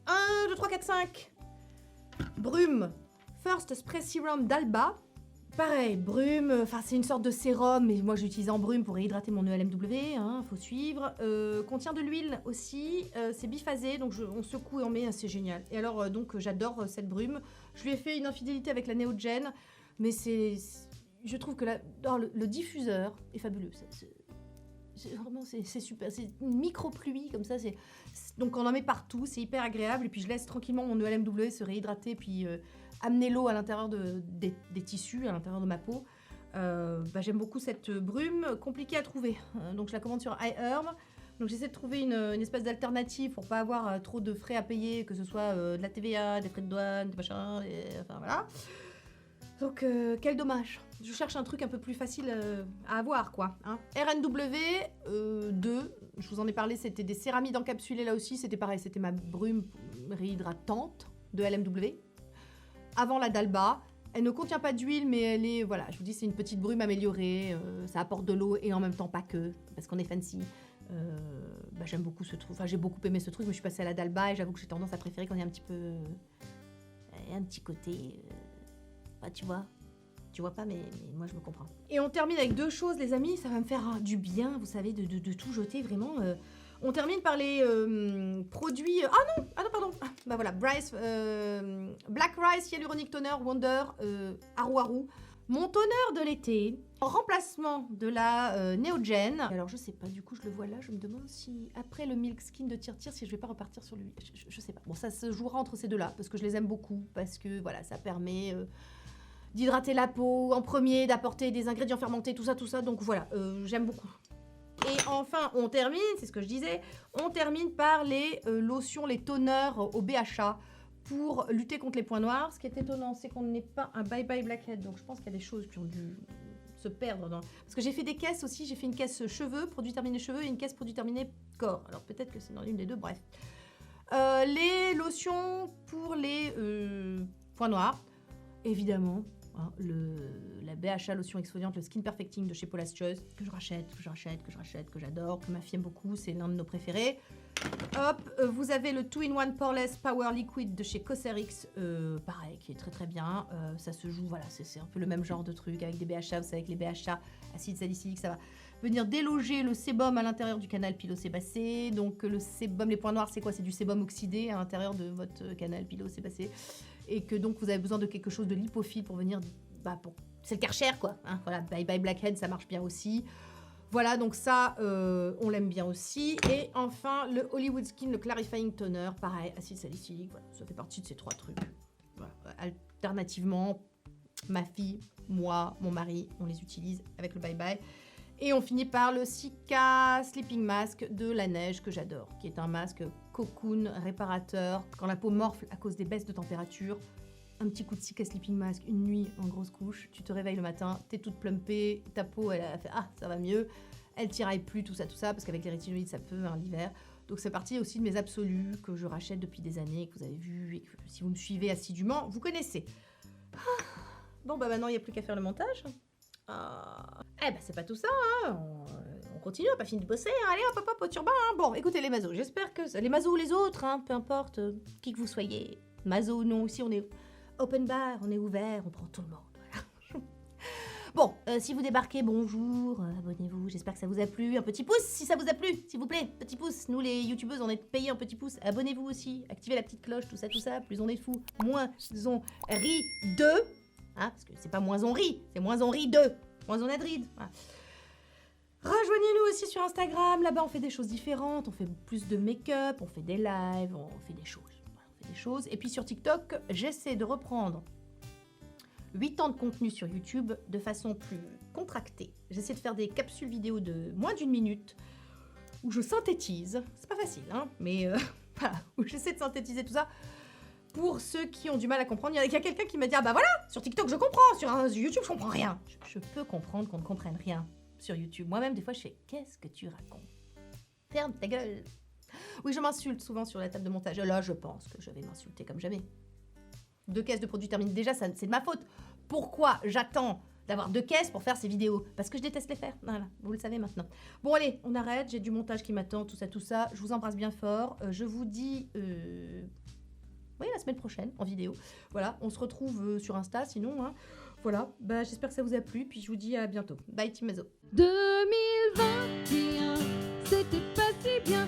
1, 2, 3, 4, 5. Brume First Spray Serum d'Alba. pareil, brume, enfin c'est une sorte de sérum, mais moi j'utilise en brume pour réhydrater mon ELMW, hein, faut suivre. Contient de l'huile aussi, c'est biphasé, donc on secoue et on met, c'est génial. Et alors donc j'adore cette brume. Je lui ai fait une infidélité avec la Neogen, mais je trouve que le diffuseur est fabuleux. Vraiment, c'est super. C'est une micro-pluie comme ça. Donc on en met partout, c'est hyper agréable. Et puis je laisse tranquillement mon ELMW se réhydrater, puis amener l'eau à l'intérieur des tissus, à l'intérieur de ma peau. J'aime beaucoup cette brume, compliquée à trouver. Donc je la commande sur iHerb. Donc j'essaie de trouver une espèce d'alternative pour pas avoir trop de frais à payer, que ce soit de la TVA, des frais de douane, des machins, enfin voilà. Donc, quel dommage. Je cherche un truc un peu plus facile à avoir, quoi. Hein. RNW 2, je vous en ai parlé, c'était des céramides encapsulées là aussi. C'était pareil, c'était ma brume réhydratante de LMW. Avant la Dalba. Elle ne contient pas d'huile, mais elle est, voilà, je vous dis, c'est une petite brume améliorée. Ça apporte de l'eau et en même temps pas que, parce qu'on est fancy. J'aime beaucoup ce truc. Enfin, j'ai beaucoup aimé ce truc, mais je suis passée à la Dalba et j'avoue que j'ai tendance à préférer quand il y a un petit peu... un petit côté... tu vois pas, mais moi je me comprends. Et on termine avec deux choses, les amis, ça va me faire du bien, vous savez, de tout jeter, vraiment. On termine par les produits... Ah non, pardon. Voilà, Black Rice Hyaluronic Toner Wonder Aru Aru. Mon toner de l'été, en remplacement de la Neogen. Alors je sais pas, du coup je le vois là, je me demande si après le Milk Skin de Tir, si je vais pas repartir sur lui. Je sais pas. Bon, ça se jouera entre ces deux-là, parce que je les aime beaucoup, parce que voilà, ça permet... d'hydrater la peau en premier, d'apporter des ingrédients fermentés, tout ça. Donc voilà, j'aime beaucoup. Et enfin, on termine, c'est ce que je disais, on termine par les lotions, les toners au BHA pour lutter contre les points noirs. Ce qui est étonnant, c'est qu'on n'est pas un Bye Bye Blackhead. Donc je pense qu'il y a des choses qui ont dû se perdre. Parce que j'ai fait des caisses aussi, j'ai fait une caisse cheveux, produits terminés cheveux, et une caisse produits terminés corps. Alors peut-être que c'est dans l'une des deux, bref. Les lotions pour les points noirs, évidemment. La BHA lotion exfoliante, le Skin Perfecting de chez Paula's Choice, que je rachète, que j'adore, que ma fille aime beaucoup, c'est l'un de nos préférés. Hop, vous avez le 2-in-1 Poreless Power Liquid de chez Cosrx, pareil, qui est très très bien. Ça se joue, voilà, c'est un peu le même genre de truc avec des BHA, vous savez, avec les BHA, acide salicylique, ça va venir déloger le sébum à l'intérieur du canal pilosébacé. Donc le sébum, les points noirs, c'est quoi? C'est du sébum oxydé à l'intérieur de votre canal pilosébacé. Et que donc vous avez besoin de quelque chose de lipophile pour venir... c'est le Karcher, quoi. Hein, voilà, Bye Bye Blackhead, ça marche bien aussi. Voilà, donc ça, on l'aime bien aussi. Et enfin, le Hollywood Skin, le Clarifying Toner, pareil, acide salicylique, voilà, ça fait partie de ces trois trucs. Voilà. Alternativement, ma fille, moi, mon mari, on les utilise avec le Bye Bye. Et on finit par le Sika Sleeping Mask de la neige, que j'adore, qui est un masque cocoon réparateur. Quand la peau morfle à cause des baisses de température, un petit coup de Sika Sleeping Mask, une nuit en grosse couche, tu te réveilles le matin, t'es toute plumpée, ta peau, elle a fait « Ah, ça va mieux », elle tiraille plus, tout ça, parce qu'avec les rétinoïdes, ça peut, l'hiver. Donc c'est parti aussi de mes absolus, que je rachète depuis des années, que vous avez vu, et que si vous me suivez assidûment, vous connaissez. Bon, maintenant, il n'y a plus qu'à faire le montage. C'est pas tout ça, hein. On continue, on n'a pas fini de bosser, hein. Allez hop au turban, hein. Bon, écoutez les mazos, j'espère que... Les mazos ou les autres, hein, peu importe, qui que vous soyez, mazo ou non, ici on est open bar, on est ouvert, on prend tout le monde, voilà. Bon, si vous débarquez, bonjour, abonnez-vous, j'espère que ça vous a plu, un petit pouce si ça vous a plu, s'il vous plaît, petit pouce, nous les youtubeuses on est payés un petit pouce, abonnez-vous aussi, activez la petite cloche, tout ça, plus on est fou, moins on rit de... Hein, parce que c'est pas moins on rit, c'est moins on rit de, moins on a de ride. Voilà. Rejoignez-nous aussi sur Instagram, là-bas on fait des choses différentes, on fait plus de make-up, on fait des lives, on fait des choses. Voilà, on fait des choses. Et puis sur TikTok, j'essaie de reprendre 8 ans de contenu sur YouTube de façon plus contractée. J'essaie de faire des capsules vidéo de moins d'1 minute où je synthétise, c'est pas facile, hein, mais voilà, où j'essaie de synthétiser tout ça. Pour ceux qui ont du mal à comprendre, il y a quelqu'un qui m'a dit « Ah bah voilà, sur TikTok je comprends, sur YouTube je comprends rien ». Je peux comprendre qu'on ne comprenne rien sur YouTube. Moi-même, des fois, je fais « Qu'est-ce que tu racontes ? Ferme ta gueule !» Oui, je m'insulte souvent sur la table de montage. Là, je pense que je vais m'insulter comme jamais. 2 caisses de produits terminés. Déjà, c'est de ma faute. Pourquoi j'attends d'avoir 2 caisses pour faire ces vidéos? Parce que je déteste les faire. Voilà, vous le savez maintenant. Bon, allez, on arrête. J'ai du montage qui m'attend, tout ça. Je vous embrasse bien fort. Je vous dis... Oui, la semaine prochaine, en vidéo. Voilà, on se retrouve sur Insta, sinon. Hein. Voilà, bah, j'espère que ça vous a plu, puis je vous dis à bientôt. Bye Team Azo. 2021, c'était pas si bien.